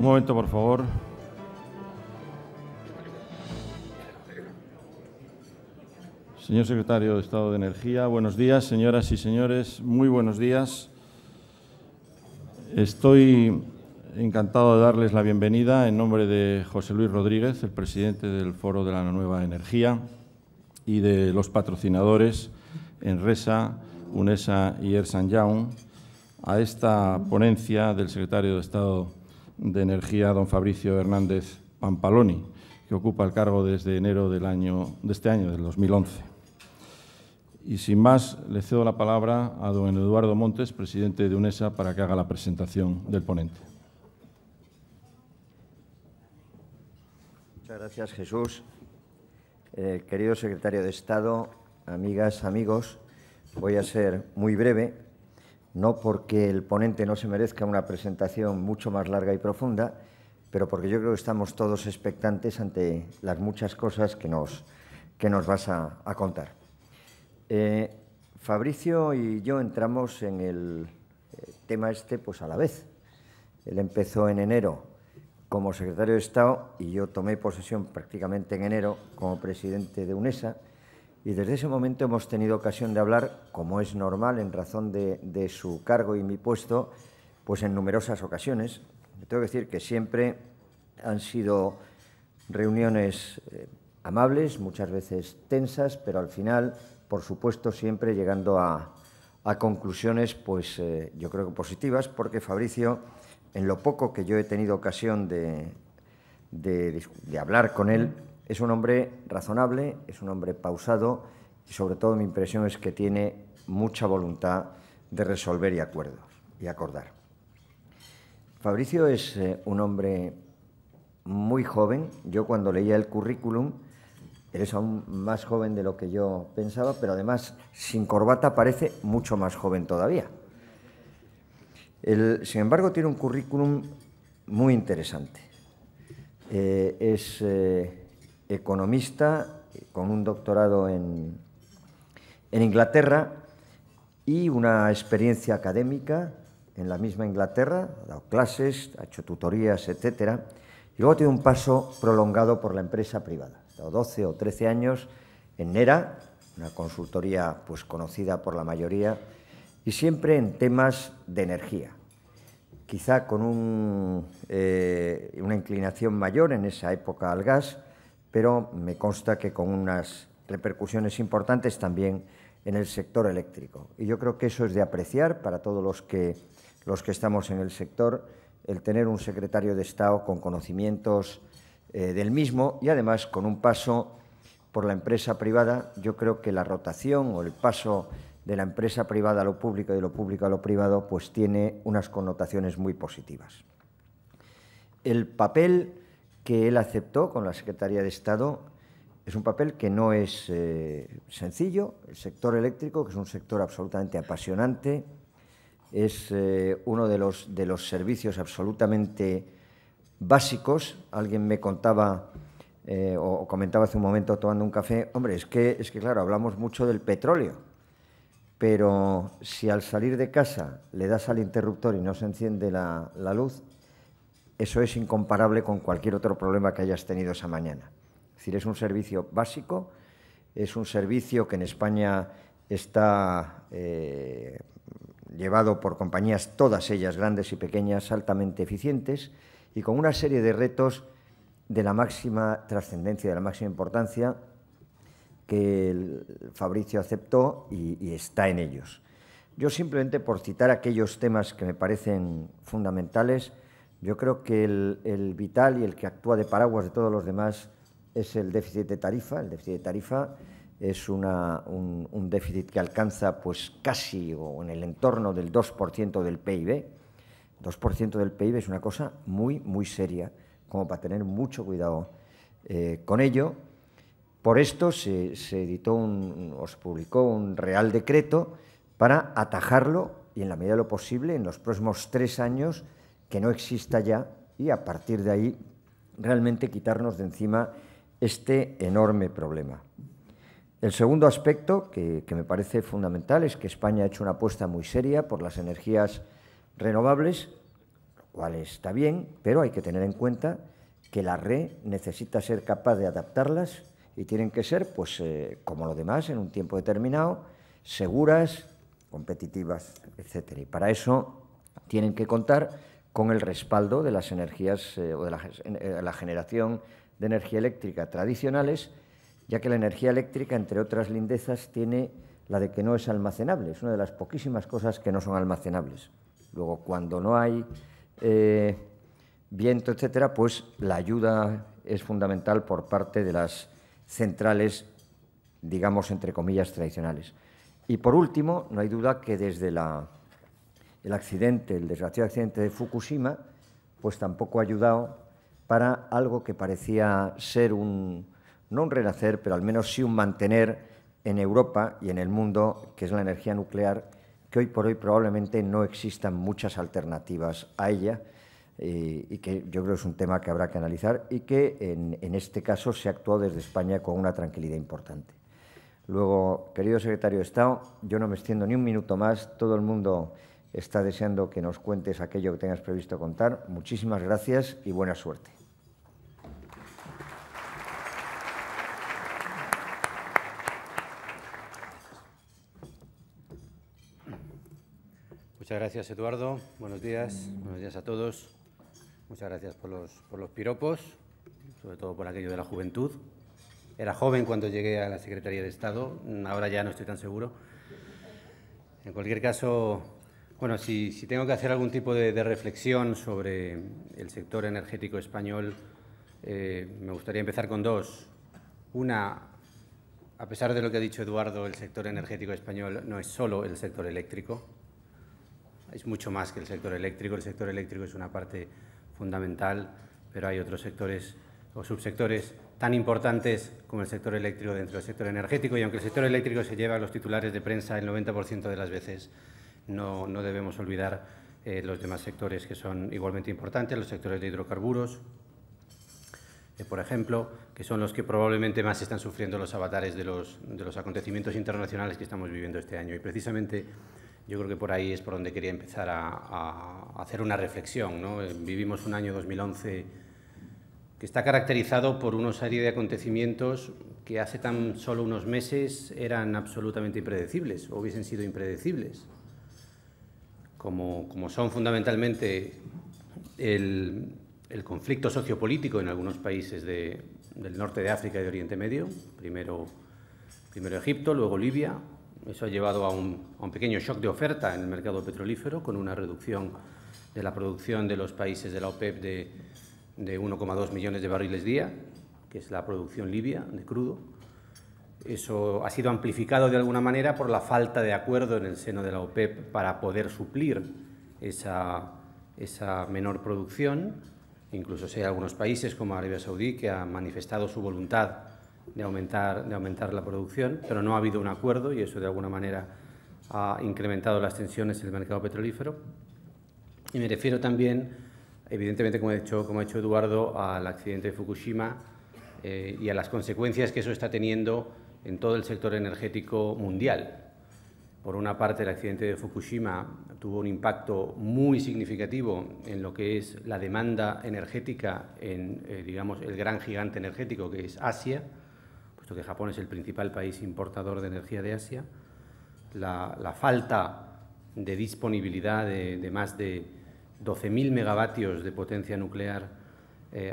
Un momento, por favor. Señor Secretario de Estado de Energía, buenos días, señoras y señores, muy buenos días. Estoy encantado de darles la bienvenida en nombre de José Luis Rodríguez, el presidente del Foro de la Nueva Energía, y de los patrocinadores Enresa, Unesa y Ernst & Young, a esta ponencia del secretario de Estado de Energía, don Fabricio Hernández Pampaloni, que ocupa el cargo desde enero de este año, del 2011. Y sin más, le cedo la palabra a don Eduardo Montes, presidente de Unesa, para que haga la presentación del ponente. Muchas gracias, Jesús. Querido secretario de Estado, amigas, amigos, voy a ser muy breve, no porque el ponente no se merezca una presentación mucho más larga y profunda, pero porque yo creo que estamos todos expectantes ante las muchas cosas que nos vas a contar. Fabricio y yo entramos en el tema pues a la vez. Él empezó en enero como secretario de Estado y yo tomé posesión prácticamente en enero como presidente de Unesa, y desde ese momento hemos tenido ocasión de hablar, como es normal en razón de su cargo y mi puesto, pues en numerosas ocasiones. Tengo que decir que siempre han sido reuniones amables, muchas veces tensas, pero al final, por supuesto, siempre llegando a conclusiones, pues yo creo que positivas, porque Fabricio, en lo poco que yo he tenido ocasión de hablar con él, es un hombre razonable, es un hombre pausado y, sobre todo, mi impresión es que tiene mucha voluntad de resolver y acordar. Fabricio es un hombre muy joven. Yo, cuando leía el currículum, él es aún más joven de lo que yo pensaba, pero además, sin corbata, parece mucho más joven todavía. Él, sin embargo, tiene un currículum muy interesante. Es economista con un doctorado en Inglaterra y una experiencia académica en la misma Inglaterra, ha dado clases, ha hecho tutorías, etcétera, y luego tiene un paso prolongado por la empresa privada. Ha estado 12 o 13 años en NERA, una consultoría pues conocida por la mayoría, y siempre en temas de energía, quizá con una inclinación mayor en esa época al gas, pero me consta que con unas repercusiones importantes también en el sector eléctrico. Y yo creo que eso es de apreciar para todos los que estamos en el sector, el tener un secretario de Estado con conocimientos del mismo y además con un paso por la empresa privada. Yo creo que la rotación o el paso de la empresa privada a lo público y de lo público a lo privado pues tiene unas connotaciones muy positivas. El papel que él aceptó con la Secretaría de Estado es un papel que no es sencillo. El sector eléctrico, que es un sector absolutamente apasionante, es uno de los servicios absolutamente básicos. Alguien me contaba o comentaba hace un momento tomando un café, hombre, es que claro, hablamos mucho del petróleo, pero si al salir de casa le das al interruptor y no se enciende la luz, eso es incomparable con cualquier otro problema que hayas tenido esa mañana. Es decir, es un servicio básico, es un servicio que en España está llevado por compañías, todas ellas grandes y pequeñas, altamente eficientes y con una serie de retos de la máxima trascendencia, de la máxima importancia, que Fabricio aceptó y está en ellos. Yo simplemente, por citar aquellos temas que me parecen fundamentales, yo creo que el vital y el que actúa de paraguas de todos los demás es el déficit de tarifa. El déficit de tarifa es un déficit que alcanza pues casi o en el entorno del 2% del PIB. 2% del PIB es una cosa muy, muy seria, como para tener mucho cuidado con ello. Por esto se editó o se publicó un Real Decreto para atajarlo y, en la medida de lo posible, en los próximos 3 años, que no exista ya y, a partir de ahí, realmente quitarnos de encima este enorme problema. El segundo aspecto que me parece fundamental es que España ha hecho una apuesta muy seria por las energías renovables, lo cual está bien, pero hay que tener en cuenta que la red necesita ser capaz de adaptarlas y tienen que ser, pues, como lo demás, en un tiempo determinado, seguras, competitivas, etcétera. Y para eso tienen que contar con el respaldo de las energías o de la generación de energía eléctrica tradicionales, ya que la energía eléctrica, entre otras lindezas, tiene la de que no es almacenable. Es una de las poquísimas cosas que no son almacenables. Luego, cuando no hay viento, etcétera, pues la ayuda es fundamental por parte de las centrales, digamos, entre comillas, tradicionales. Y, por último, no hay duda que desde el desgraciado accidente de Fukushima, pues tampoco ha ayudado para algo que parecía ser no un renacer, pero al menos sí un mantener en Europa y en el mundo, que es la energía nuclear, que hoy por hoy probablemente no existan muchas alternativas a ella, y que yo creo que es un tema que habrá que analizar y que en este caso se ha actuado desde España con una tranquilidad importante. Luego, querido secretario de Estado, yo no me extiendo ni un minuto más, todo el mundo está deseando que nos cuentes aquello que tengas previsto contar. Muchísimas gracias y buena suerte. Muchas gracias, Eduardo. Buenos días a todos. Muchas gracias por los piropos, sobre todo por aquello de la juventud. Era joven cuando llegué a la Secretaría de Estado, ahora ya no estoy tan seguro. En cualquier caso, bueno, si tengo que hacer algún tipo de reflexión sobre el sector energético español, me gustaría empezar con dos. Una, a pesar de lo que ha dicho Eduardo, el sector energético español no es solo el sector eléctrico. Es mucho más que el sector eléctrico. El sector eléctrico es una parte fundamental, pero hay otros sectores o subsectores tan importantes como el sector eléctrico dentro del sector energético, y aunque el sector eléctrico se lleva los titulares de prensa el 90% de las veces, no debemos olvidar los demás sectores que son igualmente importantes, los sectores de hidrocarburos, por ejemplo, que son los que probablemente más están sufriendo los avatares de los acontecimientos internacionales que estamos viviendo este año. Y precisamente yo creo que por ahí es por donde quería empezar a hacer una reflexión, ¿no? Vivimos un año 2011 que está caracterizado por una serie de acontecimientos que hace tan solo unos meses eran absolutamente impredecibles o hubiesen sido impredecibles, como son fundamentalmente el conflicto sociopolítico en algunos países del norte de África y de Oriente Medio, primero Egipto, luego Libia. Eso ha llevado a un pequeño shock de oferta en el mercado petrolífero, con una reducción de la producción de los países de la OPEP de 1,2 millones de barriles día, que es la producción libia de crudo. Eso ha sido amplificado de alguna manera por la falta de acuerdo en el seno de la OPEP para poder suplir esa menor producción. Incluso hay algunos países como Arabia Saudí que han manifestado su voluntad de aumentar la producción, pero no ha habido un acuerdo y eso de alguna manera ha incrementado las tensiones en el mercado petrolífero. Y me refiero también, evidentemente, como ha dicho Eduardo, al accidente de Fukushima y a las consecuencias que eso está teniendo en todo el sector energético mundial. Por una parte, el accidente de Fukushima tuvo un impacto muy significativo en lo que es la demanda energética en, digamos, el gran gigante energético que es Asia, puesto que Japón es el principal país importador de energía de Asia. La falta de disponibilidad de más de 12.000 megavatios de potencia nuclear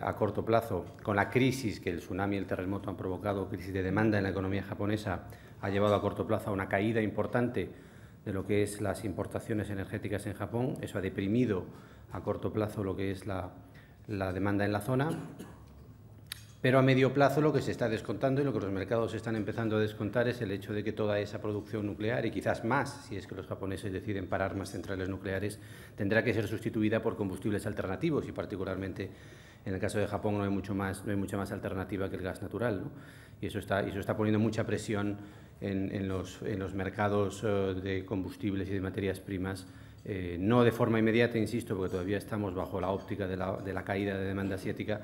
a corto plazo, con la crisis que el tsunami y el terremoto han provocado, crisis de demanda en la economía japonesa, ha llevado a corto plazo a una caída importante de lo que es las importaciones energéticas en Japón. Eso ha deprimido a corto plazo lo que es la demanda en la zona. Pero a medio plazo lo que se está descontando y lo que los mercados están empezando a descontar es el hecho de que toda esa producción nuclear, y quizás más, si es que los japoneses deciden parar más centrales nucleares, tendrá que ser sustituida por combustibles alternativos, y particularmente en el caso de Japón no hay mucha más alternativa que el gas natural, ¿no? Y eso está poniendo mucha presión en los mercados de combustibles y de materias primas, no de forma inmediata, insisto, porque todavía estamos bajo la óptica de la caída de demanda asiática,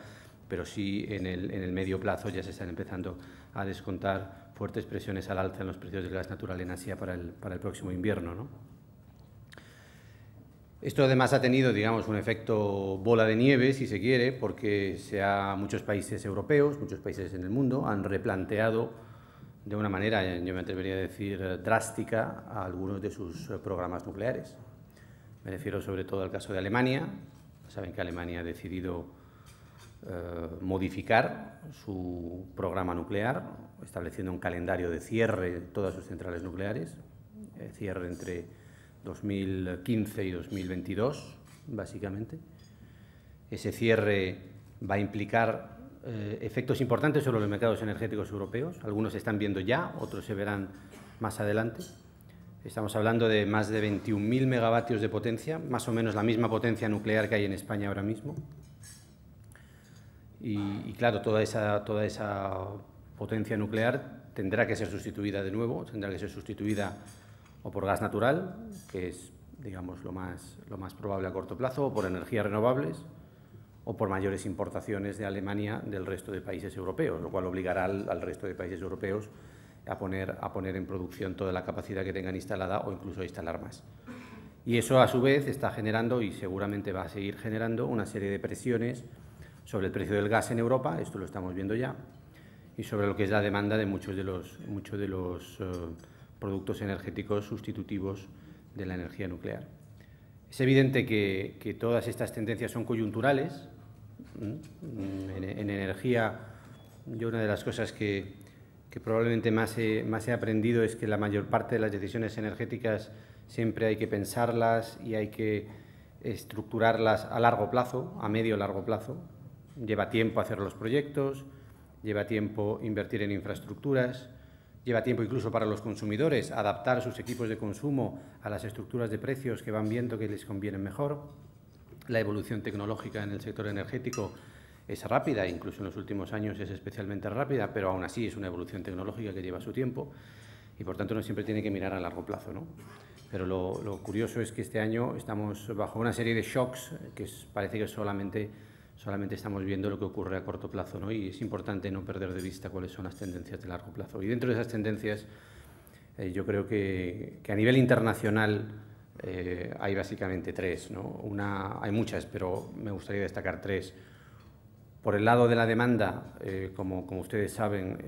pero sí en el medio plazo ya se están empezando a descontar fuertes presiones al alza en los precios del gas natural en Asia para el próximo invierno, ¿no? Esto además ha tenido, digamos, un efecto bola de nieve, si se quiere, porque muchos países europeos, muchos países en el mundo, han replanteado de una manera, yo me atrevería a decir, drástica a algunos de sus programas nucleares. Me refiero sobre todo al caso de Alemania. Saben que Alemania ha decidido modificar su programa nuclear, estableciendo un calendario de cierre de todas sus centrales nucleares, cierre entre 2015 y 2022, básicamente. Ese cierre va a implicar efectos importantes sobre los mercados energéticos europeos. Algunos se están viendo ya, otros se verán más adelante. Estamos hablando de más de 21.000 megavatios de potencia, más o menos la misma potencia nuclear que hay en España ahora mismo. Y claro, toda esa potencia nuclear tendrá que ser sustituida de nuevo, tendrá que ser sustituida o por gas natural, que es, digamos, lo más probable a corto plazo, o por energías renovables, o por mayores importaciones de Alemania del resto de países europeos, lo cual obligará al resto de países europeos a poner en producción toda la capacidad que tengan instalada o incluso a instalar más. Y eso, a su vez, está generando, y seguramente va a seguir generando, una serie de presiones sobre el precio del gas en Europa, esto lo estamos viendo ya, y sobre lo que es la demanda de muchos de los productos energéticos sustitutivos de la energía nuclear. Es evidente que todas estas tendencias son coyunturales. En energía, yo una de las cosas que probablemente más he aprendido es que la mayor parte de las decisiones energéticas siempre hay que pensarlas y hay que estructurarlas a largo plazo, a medio o largo plazo. Lleva tiempo hacer los proyectos, lleva tiempo invertir en infraestructuras, lleva tiempo incluso para los consumidores adaptar sus equipos de consumo a las estructuras de precios que van viendo que les convienen mejor. La evolución tecnológica en el sector energético es rápida, incluso en los últimos años es especialmente rápida, pero aún así es una evolución tecnológica que lleva su tiempo y por tanto no siempre tiene que mirar a largo plazo, ¿no? Pero lo curioso es que este año estamos bajo una serie de shocks que parece que solamente estamos viendo lo que ocurre a corto plazo, ¿no? Y es importante no perder de vista cuáles son las tendencias de largo plazo. Y dentro de esas tendencias yo creo que a nivel internacional hay básicamente tres, ¿no? Hay muchas, pero me gustaría destacar tres. Por el lado de la demanda, como ustedes saben,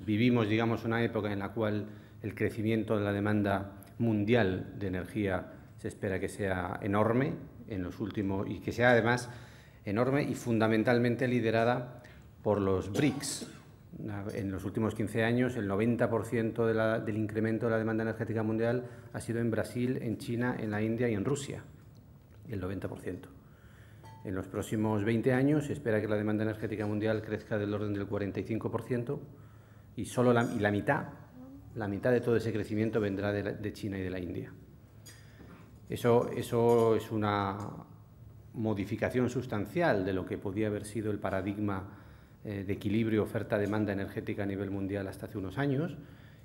vivimos, digamos, una época en la cual el crecimiento de la demanda mundial de energía se espera que sea enorme y que sea además enorme y fundamentalmente liderada por los BRICS. En los últimos 15 años, el 90% del incremento de la demanda energética mundial ha sido en Brasil, en China, en la India y en Rusia, el 90%. En los próximos 20 años se espera que la demanda energética mundial crezca del orden del 45% y solo la mitad de todo ese crecimiento vendrá de China y de la India. Eso es una modificación sustancial de lo que podía haber sido el paradigma de equilibrio oferta-demanda energética a nivel mundial hasta hace unos años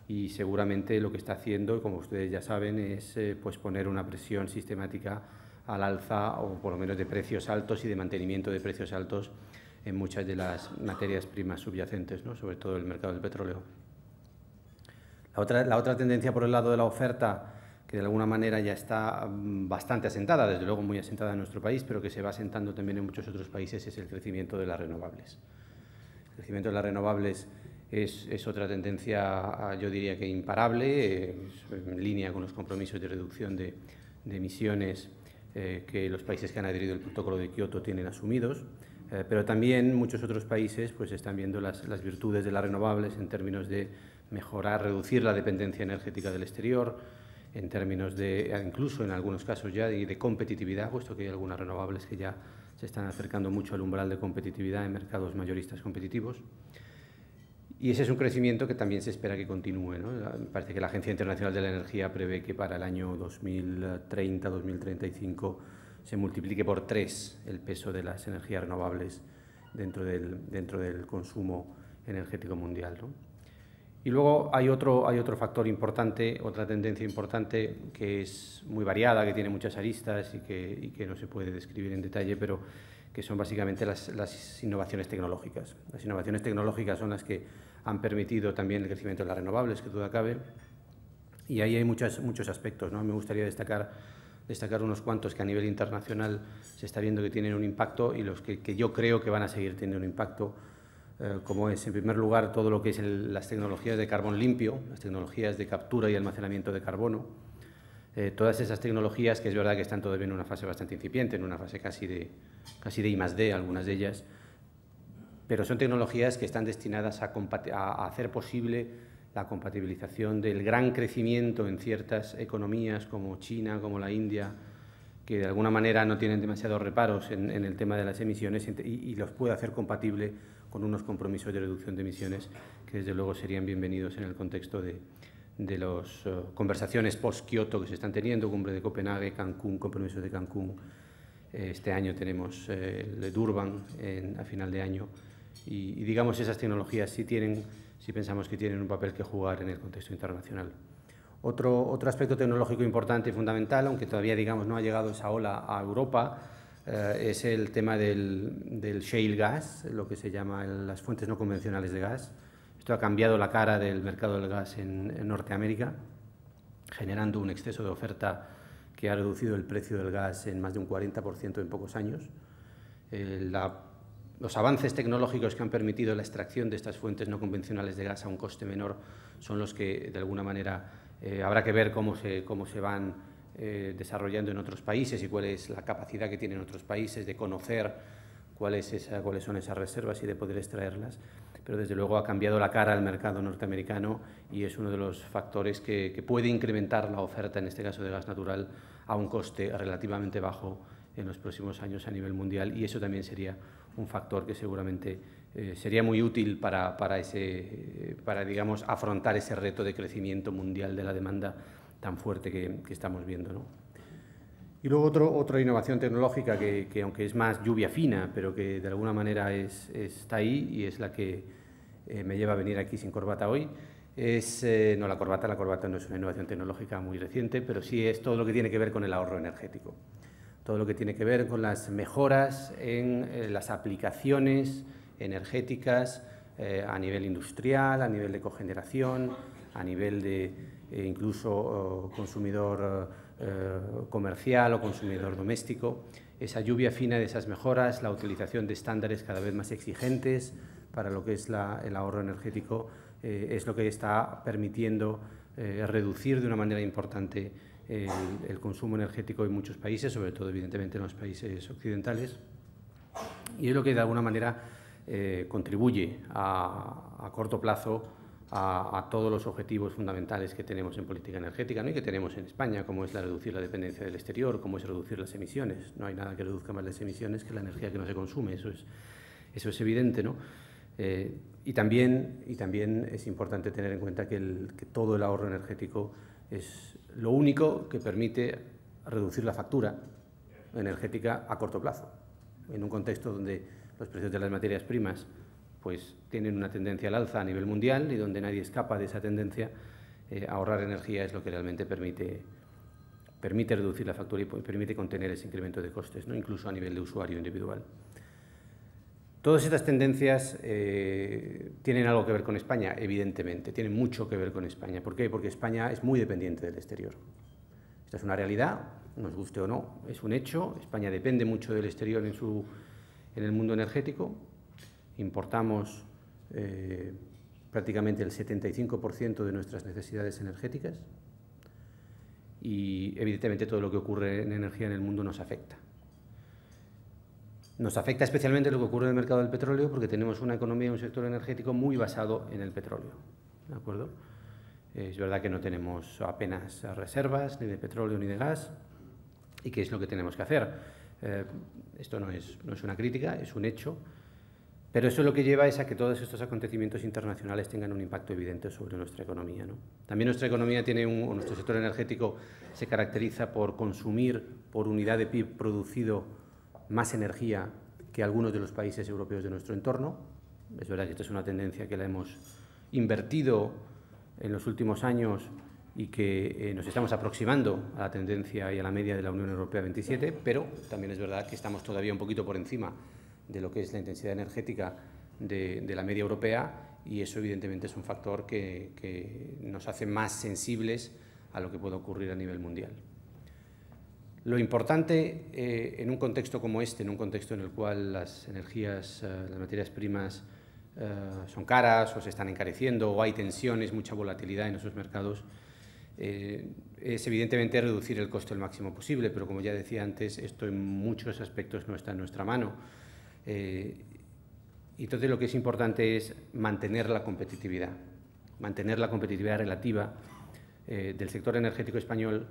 y seguramente lo que está haciendo, como ustedes ya saben, es pues poner una presión sistemática al alza o por lo menos de precios altos y de mantenimiento de precios altos en muchas de las materias primas subyacentes, ¿no? Sobre todo el mercado del petróleo. La otra tendencia por el lado de la oferta, que de alguna manera ya está bastante asentada, desde luego muy asentada en nuestro país, pero que se va asentando también en muchos otros países, es el crecimiento de las renovables. El crecimiento de las renovables es otra tendencia, yo diría que imparable, en línea con los compromisos de reducción de emisiones que los países que han adherido al protocolo de Kioto tienen asumidos, pero también muchos otros países pues están viendo las virtudes de las renovables en términos de mejorar, reducir la dependencia energética del exterior, en términos de, incluso en algunos casos ya, de competitividad, puesto que hay algunas renovables que ya se están acercando mucho al umbral de competitividad en mercados mayoristas competitivos. Y ese es un crecimiento que también se espera que continúe, ¿no? Me parece que la Agencia Internacional de la Energía prevé que para el año 2030-2035 se multiplique por 3 el peso de las energías renovables dentro del consumo energético mundial, ¿no? Y luego hay otro factor importante, otra tendencia importante que es muy variada, que tiene muchas aristas y que no se puede describir en detalle, pero que son básicamente las innovaciones tecnológicas. Las innovaciones tecnológicas son las que han permitido también el crecimiento de las renovables, que duda cabe, y ahí hay muchos aspectos, ¿no? Me gustaría destacar destacar unos cuantos que a nivel internacional se está viendo que tienen un impacto y los que yo creo que van a seguir teniendo un impacto, como es, en primer lugar, todo lo que es las tecnologías de carbón limpio, las tecnologías de captura y almacenamiento de carbono. Todas esas tecnologías, que es verdad que están todavía en una fase bastante incipiente, en una fase casi de I+D, algunas de ellas, pero son tecnologías que están destinadas a hacer posible la compatibilización del gran crecimiento en ciertas economías como China, como la India, que de alguna manera no tienen demasiados reparos en el tema de las emisiones y los puede hacer compatible con unos compromisos de reducción de emisiones que desde luego serían bienvenidos en el contexto de las conversaciones post-Kioto que se están teniendo, cumbre de Copenhague, Cancún, compromisos de Cancún. Este año tenemos el de Durban a final de año y digamos esas tecnologías sí pensamos que tienen un papel que jugar en el contexto internacional. Otro aspecto tecnológico importante y fundamental, aunque todavía digamos no ha llegado esa ola a Europa, es el tema del shale gas, lo que se llama las fuentes no convencionales de gas. Esto ha cambiado la cara del mercado del gas en Norteamérica, generando un exceso de oferta que ha reducido el precio del gas en más de un 40% en pocos años. Los avances tecnológicos que han permitido la extracción de estas fuentes no convencionales de gas a un coste menor son los que, de alguna manera, habrá que ver cómo se van desarrollando en otros países y cuál es la capacidad que tienen otros países de conocer cuáles son esas reservas y de poder extraerlas. Pero desde luego ha cambiado la cara al mercado norteamericano y es uno de los factores que puede incrementar la oferta, en este caso de gas natural, a un coste relativamente bajo en los próximos años a nivel mundial, y eso también sería un factor que seguramente sería muy útil para digamos, afrontar ese reto de crecimiento mundial de la demanda tan fuerte que estamos viendo, ¿no? Y luego otra innovación tecnológica que aunque es más lluvia fina, pero que de alguna manera está ahí y es la que me lleva a venir aquí sin corbata hoy, no la corbata no es una innovación tecnológica muy reciente, pero sí es todo lo que tiene que ver con el ahorro energético. Todo lo que tiene que ver con las mejoras en las aplicaciones energéticas a nivel industrial, a nivel de cogeneración, a nivel de incluso consumidor comercial o consumidor doméstico. Esa lluvia fina de esas mejoras, la utilización de estándares cada vez más exigentes para lo que es el ahorro energético, es lo que está permitiendo reducir de una manera importante el consumo energético en muchos países, sobre todo evidentemente en los países occidentales, y es lo que de alguna manera contribuye a corto plazo a todos los objetivos fundamentales que tenemos en política energética, ¿no? Y que tenemos en España, como es reducir la dependencia del exterior, como es reducir las emisiones. No hay nada que reduzca más las emisiones que la energía que no se consume, eso es evidente, ¿no? Y también es importante tener en cuenta que todo el ahorro energético es lo único que permite reducir la factura energética a corto plazo. En un contexto donde los precios de las materias primas pues tienen una tendencia al alza a nivel mundial y donde nadie escapa de esa tendencia, ahorrar energía es lo que realmente permite reducir la factura y permite contener ese incremento de costes, ¿no? Incluso a nivel de usuario individual. Todas estas tendencias tienen algo que ver con España, evidentemente, tienen mucho que ver con España. ¿Por qué? Porque España es muy dependiente del exterior. Esta es una realidad, nos guste o no, es un hecho. España depende mucho del exterior en el mundo energético. Importamos prácticamente el 75% de nuestras necesidades energéticas y evidentemente todo lo que ocurre en energía en el mundo nos afecta. Nos afecta especialmente lo que ocurre en el mercado del petróleo porque tenemos una economía y un sector energético muy basado en el petróleo, ¿de acuerdo? Es verdad que no tenemos apenas reservas ni de petróleo ni de gas. ¿Y qué es lo que tenemos que hacer? Esto no es una crítica, es un hecho. Pero eso lo que lleva es a que todos estos acontecimientos internacionales tengan un impacto evidente sobre nuestra economía, ¿no? También nuestra economía nuestro sector energético se caracteriza por consumir por unidad de PIB producido más energía que algunos de los países europeos de nuestro entorno. Es verdad que esta es una tendencia que la hemos invertido en los últimos años y que nos estamos aproximando a la tendencia y a la media de la Unión Europea 27, pero también es verdad que estamos todavía un poquito por encima de lo que es la intensidad energética de la media europea y eso evidentemente es un factor que nos hace más sensibles a lo que puede ocurrir a nivel mundial. Lo importante en un contexto como este, en un contexto en el cual las energías, las materias primas son caras o se están encareciendo o hay tensiones, mucha volatilidad en esos mercados, es evidentemente reducir el coste al máximo posible, pero como ya decía antes, esto en muchos aspectos no está en nuestra mano. Entonces lo que es importante es mantener la competitividad relativa del sector energético español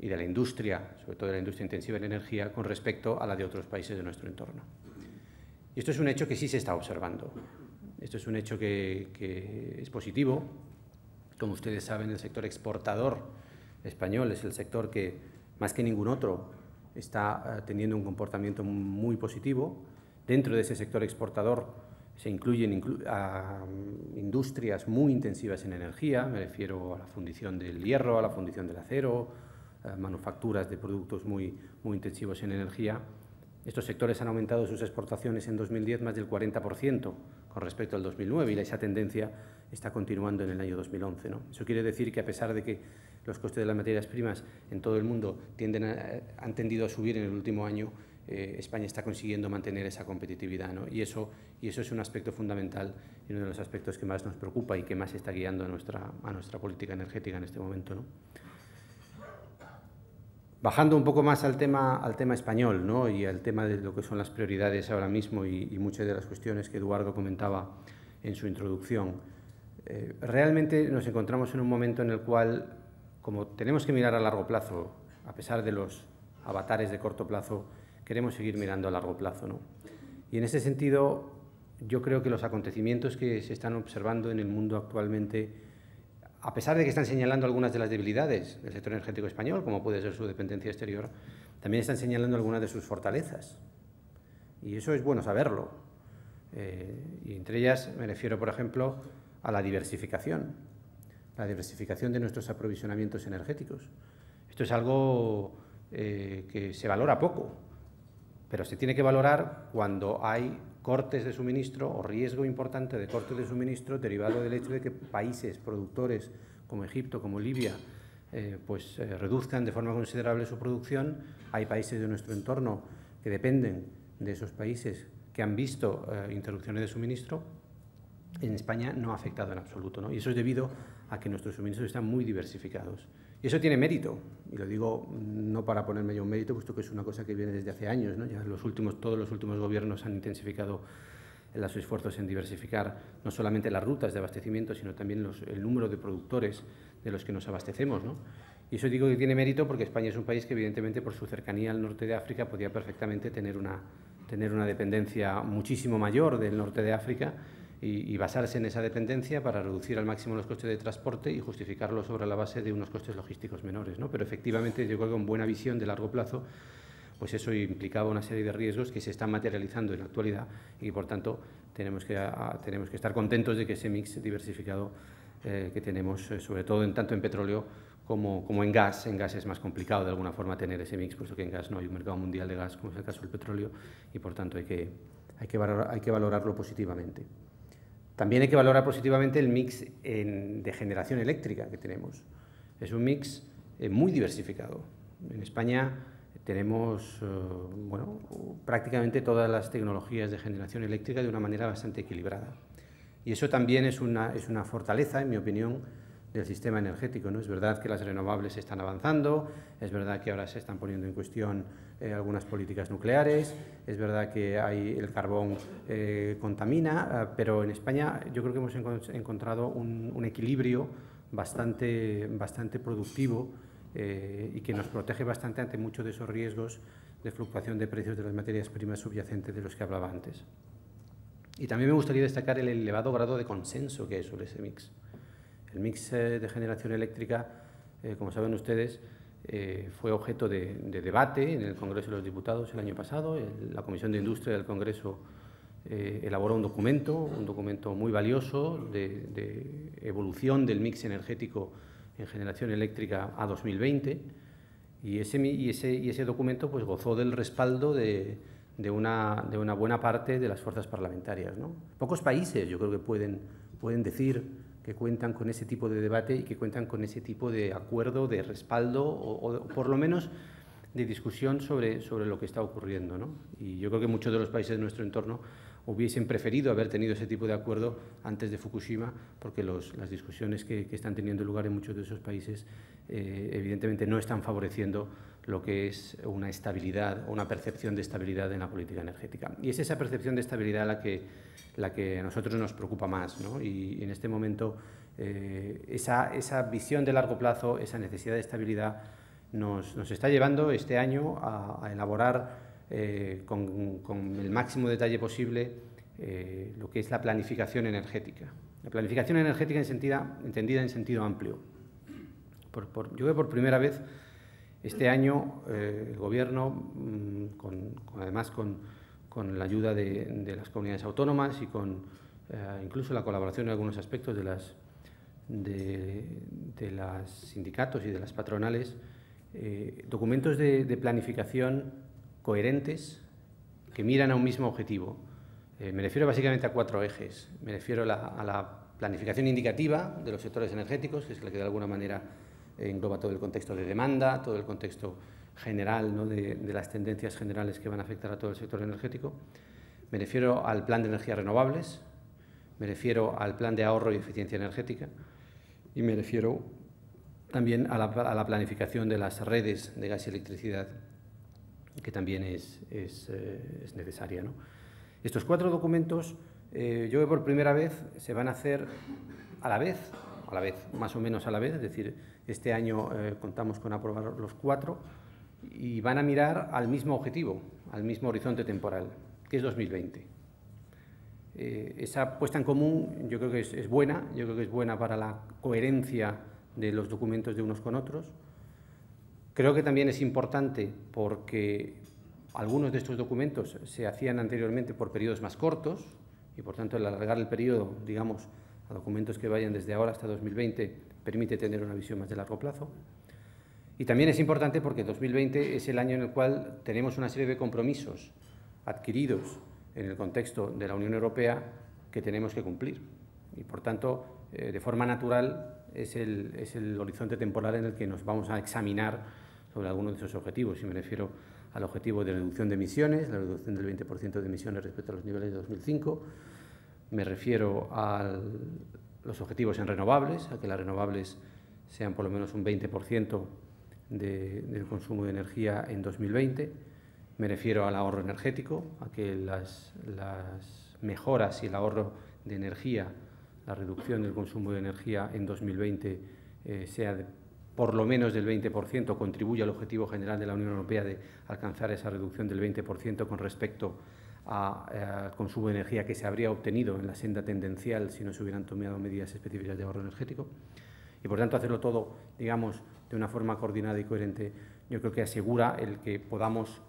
y de la industria, sobre todo de la industria intensiva en energía, con respecto a la de otros países de nuestro entorno. Y esto es un hecho que sí se está observando. Esto es un hecho que es positivo. Como ustedes saben, el sector exportador español es el sector que, más que ningún otro, está teniendo un comportamiento muy positivo. Dentro de ese sector exportador se incluyen a industrias muy intensivas en energía, me refiero a la fundición del hierro, a la fundición del acero, manufacturas de productos muy intensivos en energía. Estos sectores han aumentado sus exportaciones en 2010 más del 40% con respecto al 2009 y esa tendencia está continuando en el año 2011, ¿no? Eso quiere decir que a pesar de que los costes de las materias primas en todo el mundo han tendido a subir en el último año, España está consiguiendo mantener esa competitividad, ¿no? Y eso es un aspecto fundamental y uno de los aspectos que más nos preocupa y que más está guiando a nuestra política energética en este momento, ¿no? Bajando un poco más al tema español, ¿no? Y al tema de lo que son las prioridades ahora mismo y muchas de las cuestiones que Eduardo comentaba en su introducción, realmente nos encontramos en un momento en el cual, como tenemos que mirar a largo plazo, a pesar de los avatares de corto plazo, queremos seguir mirando a largo plazo, ¿no? Y en ese sentido, yo creo que los acontecimientos que se están observando en el mundo actualmente, a pesar de que están señalando algunas de las debilidades del sector energético español, como puede ser su dependencia exterior, también están señalando algunas de sus fortalezas. Y eso es bueno saberlo. Y entre ellas me refiero, por ejemplo, a la diversificación de nuestros aprovisionamientos energéticos. Esto es algo que se valora poco, pero se tiene que valorar cuando hay cortes de suministro o riesgo importante de cortes de suministro derivado del hecho de que países productores como Egipto, como Libia, reduzcan de forma considerable su producción. Hay países de nuestro entorno que dependen de esos países que han visto interrupciones de suministro. En España no ha afectado en absoluto, ¿no? Y eso es debido a que nuestros suministros están muy diversificados. Y eso tiene mérito, y lo digo no para ponerme yo un mérito, puesto que es una cosa que viene desde hace años, ¿no? Ya todos los últimos gobiernos han intensificado los esfuerzos en diversificar no solamente las rutas de abastecimiento, sino también el número de productores de los que nos abastecemos, ¿no? Y eso digo que tiene mérito porque España es un país que, evidentemente, por su cercanía al norte de África, podía perfectamente tener una dependencia muchísimo mayor del norte de África y basarse en esa dependencia para reducir al máximo los costes de transporte y justificarlo sobre la base de unos costes logísticos menores, ¿no? Pero efectivamente yo creo que con buena visión de largo plazo, pues eso implicaba una serie de riesgos que se están materializando en la actualidad y por tanto tenemos que estar contentos de que ese mix diversificado que tenemos, sobre todo tanto en petróleo como en gas. En gas es más complicado de alguna forma tener ese mix, puesto que en gas no hay un mercado mundial de gas como es el caso del petróleo y por tanto hay que valorarlo positivamente. También hay que valorar positivamente el mix de generación eléctrica que tenemos. Es un mix muy diversificado. En España tenemos prácticamente todas las tecnologías de generación eléctrica de una manera bastante equilibrada. Y eso también es una fortaleza, en mi opinión, del sistema energético, ¿no? Es verdad que las renovables están avanzando, es verdad que ahora se están poniendo en cuestión algunas políticas nucleares, es verdad que el carbón contamina, pero en España yo creo que hemos encontrado un equilibrio bastante productivo y que nos protege bastante ante muchos de esos riesgos de fluctuación de precios de las materias primas subyacentes de los que hablaba antes. Y también me gustaría destacar el elevado grado de consenso que hay sobre ese mix. El mix de generación eléctrica, como saben ustedes, fue objeto de debate en el Congreso de los Diputados el año pasado. La Comisión de Industria del Congreso elaboró un documento muy valioso de evolución del mix energético en generación eléctrica a 2020 y ese documento pues gozó del respaldo de una buena parte de las fuerzas parlamentarias, ¿no? Pocos países yo creo que pueden decir que cuentan con ese tipo de debate y que cuentan con ese tipo de acuerdo, de respaldo o por lo menos de discusión sobre lo que está ocurriendo, ¿no? Y yo creo que muchos de los países de nuestro entorno hubiesen preferido haber tenido ese tipo de acuerdo antes de Fukushima, porque las discusiones que están teniendo lugar en muchos de esos países evidentemente no están favoreciendo lo que es una estabilidad o una percepción de estabilidad en la política energética. Y es esa percepción de estabilidad la que a nosotros nos preocupa más, ¿no? Y en este momento esa visión de largo plazo, esa necesidad de estabilidad nos está llevando este año a elaborar con el máximo detalle posible lo que es la planificación energética. La planificación energética entendida en sentido amplio. Yo creo que por primera vez este año el Gobierno, además con la ayuda de las comunidades autónomas y con incluso la colaboración en algunos aspectos de los sindicatos y de las patronales, documentos de planificación coherentes que miran a un mismo objetivo. Me refiero básicamente a 4 ejes. Me refiero a la planificación indicativa de los sectores energéticos, que es la que de alguna manera engloba todo el contexto de demanda, todo el contexto general, ¿no?, de las tendencias generales que van a afectar a todo el sector energético. Me refiero al plan de energías renovables, me refiero al plan de ahorro y eficiencia energética y me refiero también a la planificación de las redes de gas y electricidad, que también es necesaria, ¿no? Estos 4 documentos, yo creo que por primera vez se van a hacer a la vez, más o menos a la vez, es decir, este año contamos con aprobar los 4 y van a mirar al mismo objetivo, al mismo horizonte temporal, que es 2020. Esa puesta en común yo creo que es buena, yo creo que es buena para la coherencia de los documentos de unos con otros. Creo que también es importante porque algunos de estos documentos se hacían anteriormente por periodos más cortos y, por tanto, el alargar el periodo, digamos, a documentos que vayan desde ahora hasta 2020 permite tener una visión más de largo plazo. Y también es importante porque 2020 es el año en el cual tenemos una serie de compromisos adquiridos en el contexto de la Unión Europea que tenemos que cumplir. Y, por tanto, de forma natural es el horizonte temporal en el que nos vamos a examinar sobre algunos de esos objetivos. Y me refiero al objetivo de reducción de emisiones, la reducción del 20% de emisiones respecto a los niveles de 2005. Me refiero a los objetivos en renovables, a que las renovables sean por lo menos un 20% del consumo de energía en 2020. Me refiero al ahorro energético, a que las mejoras y el ahorro de energía, la reducción del consumo de energía en 2020 sea por lo menos del 20%, contribuye al objetivo general de la Unión Europea de alcanzar esa reducción del 20% con respecto al consumo de energía que se habría obtenido en la senda tendencial si no se hubieran tomado medidas específicas de ahorro energético. Y, por tanto, hacerlo todo, digamos, de una forma coordinada y coherente, yo creo que asegura el que podamos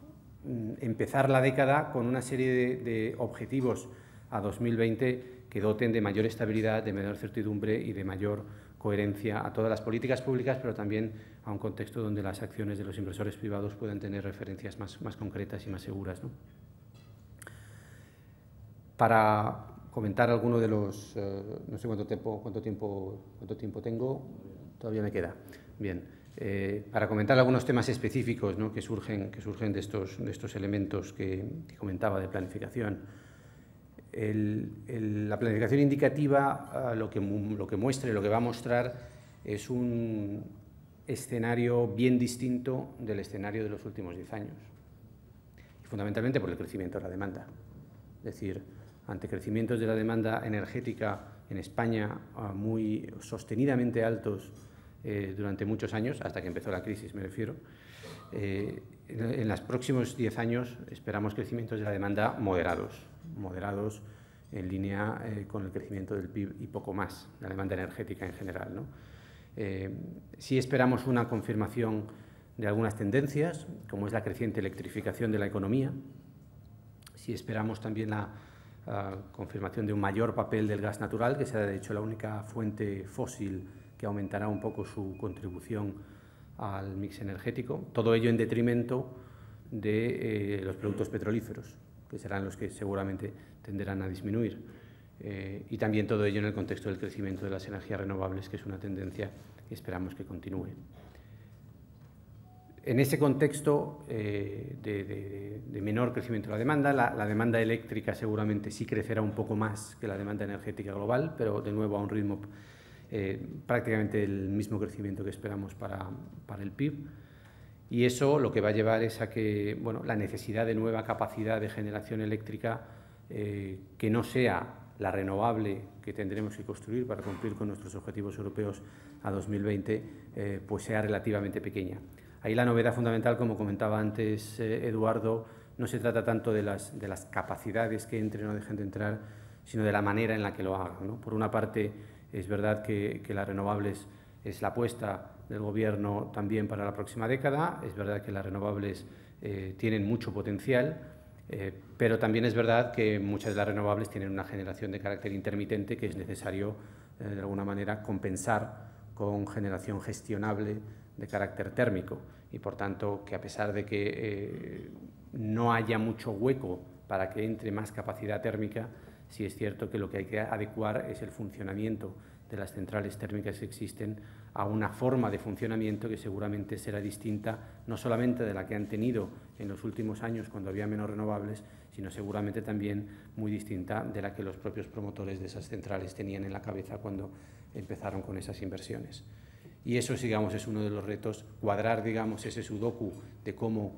empezar la década con una serie de objetivos a 2020 que doten de mayor estabilidad, de menor certidumbre y de mayor coherencia a todas las políticas públicas, pero también a un contexto donde las acciones de los inversores privados puedan tener referencias más concretas y más seguras, ¿no? Para comentar alguno de los... no sé cuánto tiempo tengo, todavía me queda. Bien, para comentar algunos temas específicos, ¿no?, que surgen de estos elementos que comentaba de planificación. La planificación indicativa lo que muestra y lo que va a mostrar es un escenario bien distinto del escenario de los últimos 10 años, y fundamentalmente por el crecimiento de la demanda. Es decir, ante crecimientos de la demanda energética en España muy sostenidamente altos durante muchos años, hasta que empezó la crisis, me refiero, en los próximos 10 años esperamos crecimientos de la demanda moderados en línea con el crecimiento del PIB y poco más, la demanda energética en general, ¿no? Sí esperamos una confirmación de algunas tendencias, como es la creciente electrificación de la economía. Sí esperamos también la confirmación de un mayor papel del gas natural, que será de hecho la única fuente fósil que aumentará un poco su contribución al mix energético. Todo ello en detrimento de los productos petrolíferos, que serán los que seguramente tenderán a disminuir. Y también todo ello en el contexto del crecimiento de las energías renovables, que es una tendencia que esperamos que continúe. En ese contexto de menor crecimiento de la demanda, la demanda eléctrica seguramente sí crecerá un poco más que la demanda energética global, pero de nuevo a un ritmo prácticamente el mismo crecimiento que esperamos para el PIB. Y eso lo que va a llevar es a que la necesidad de nueva capacidad de generación eléctrica que no sea la renovable que tendremos que construir para cumplir con nuestros objetivos europeos a 2020, pues sea relativamente pequeña. Ahí la novedad fundamental, como comentaba antes Eduardo, no se trata tanto de las capacidades que entren o dejen de entrar, sino de la manera en la que lo hagan, ¿no? Por una parte, es verdad que las renovables es la apuesta del Gobierno también para la próxima década, es verdad que las renovables tienen mucho potencial, pero también es verdad que muchas de las renovables tienen una generación de carácter intermitente que es necesario, de alguna manera, compensar con generación gestionable de carácter térmico y, por tanto, que a pesar de que no haya mucho hueco para que entre más capacidad térmica, sí es cierto que lo que hay que adecuar es el funcionamiento de las centrales térmicas que existen a una forma de funcionamiento que seguramente será distinta no solamente de la que han tenido en los últimos años cuando había menos renovables, sino seguramente también muy distinta de la que los propios promotores de esas centrales tenían en la cabeza cuando empezaron con esas inversiones. Y eso, digamos, es uno de los retos, cuadrar, digamos, ese sudoku de cómo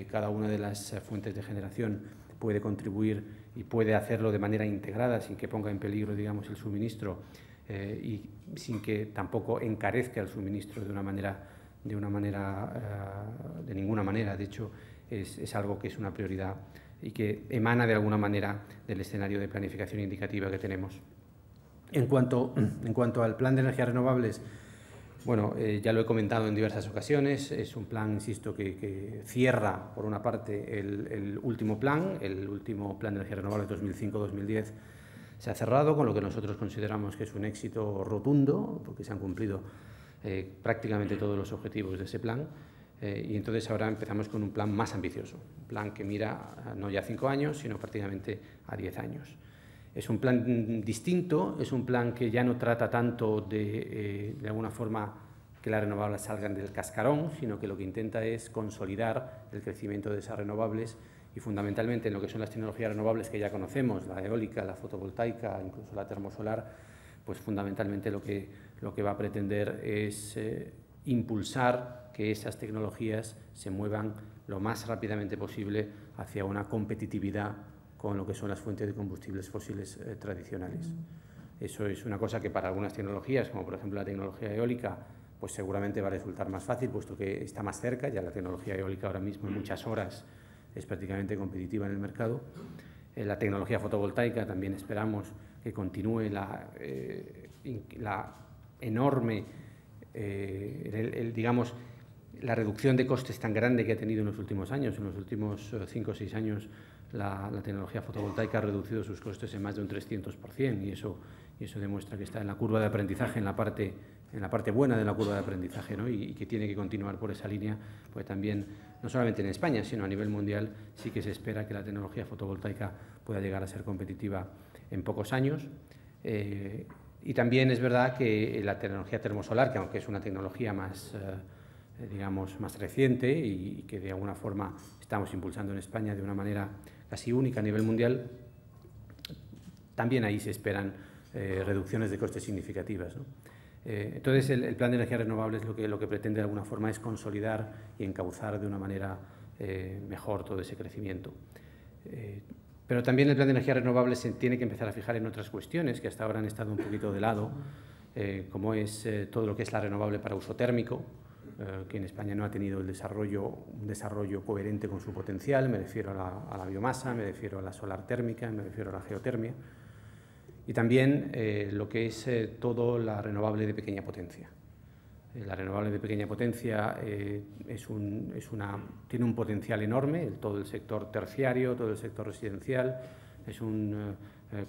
cada una de las fuentes de generación puede contribuir y puede hacerlo de manera integrada sin que ponga en peligro, digamos, el suministro y sin que tampoco encarezca el suministro de ninguna manera. De hecho, es algo que es una prioridad y que emana de alguna manera del escenario de planificación indicativa que tenemos. En cuanto al plan de energías renovables, ya lo he comentado en diversas ocasiones, es un plan, insisto, que cierra, por una parte, el último plan de energías renovables 2005-2010, se ha cerrado, con lo que nosotros consideramos que es un éxito rotundo, porque se han cumplido prácticamente todos los objetivos de ese plan, y entonces ahora empezamos con un plan más ambicioso, un plan que mira no ya a 5 años, sino prácticamente a 10 años. Es un plan distinto, es un plan que ya no trata tanto de alguna forma que las renovables salgan del cascarón, sino que lo que intenta es consolidar el crecimiento de esas renovables y fundamentalmente en lo que son las tecnologías renovables que ya conocemos, la eólica, la fotovoltaica, incluso la termosolar, pues fundamentalmente lo que va a pretender es impulsar que esas tecnologías se muevan lo más rápidamente posible hacia una competitividad con lo que son las fuentes de combustibles fósiles tradicionales. Eso es una cosa que para algunas tecnologías, como por ejemplo la tecnología eólica, pues seguramente va a resultar más fácil, puesto que está más cerca. Ya la tecnología eólica ahora mismo en muchas horas es prácticamente competitiva en el mercado. La tecnología fotovoltaica también esperamos que continúe la enorme, digamos, la reducción de costes tan grande que ha tenido en los últimos años. En los últimos 5 o 6 años la tecnología fotovoltaica ha reducido sus costes en más de un 300%, y eso demuestra que está en la curva de aprendizaje, en la parte buena de la curva de aprendizaje, ¿no? y que tiene que continuar por esa línea, pues también, no solamente en España, sino a nivel mundial, sí que se espera que la tecnología fotovoltaica pueda llegar a ser competitiva en pocos años. Y también es verdad que la tecnología termosolar, que aunque es una tecnología más reciente y que de alguna forma estamos impulsando en España de una manera casi única a nivel mundial, también ahí se esperan reducciones de costes significativas, ¿no? Entonces, el plan de energías renovables lo que pretende de alguna forma es consolidar y encauzar de una manera mejor todo ese crecimiento. Pero también el plan de energías renovables se tiene que empezar a fijar en otras cuestiones que hasta ahora han estado un poquito de lado, como es todo lo que es la renovable para uso térmico, que en España no ha tenido un desarrollo coherente con su potencial. Me refiero a la biomasa, me refiero a la solar térmica, me refiero a la geotermia. Y también lo que es todo la renovable de pequeña potencia. La renovable de pequeña potencia tiene un potencial enorme, todo el sector terciario, todo el sector residencial, es un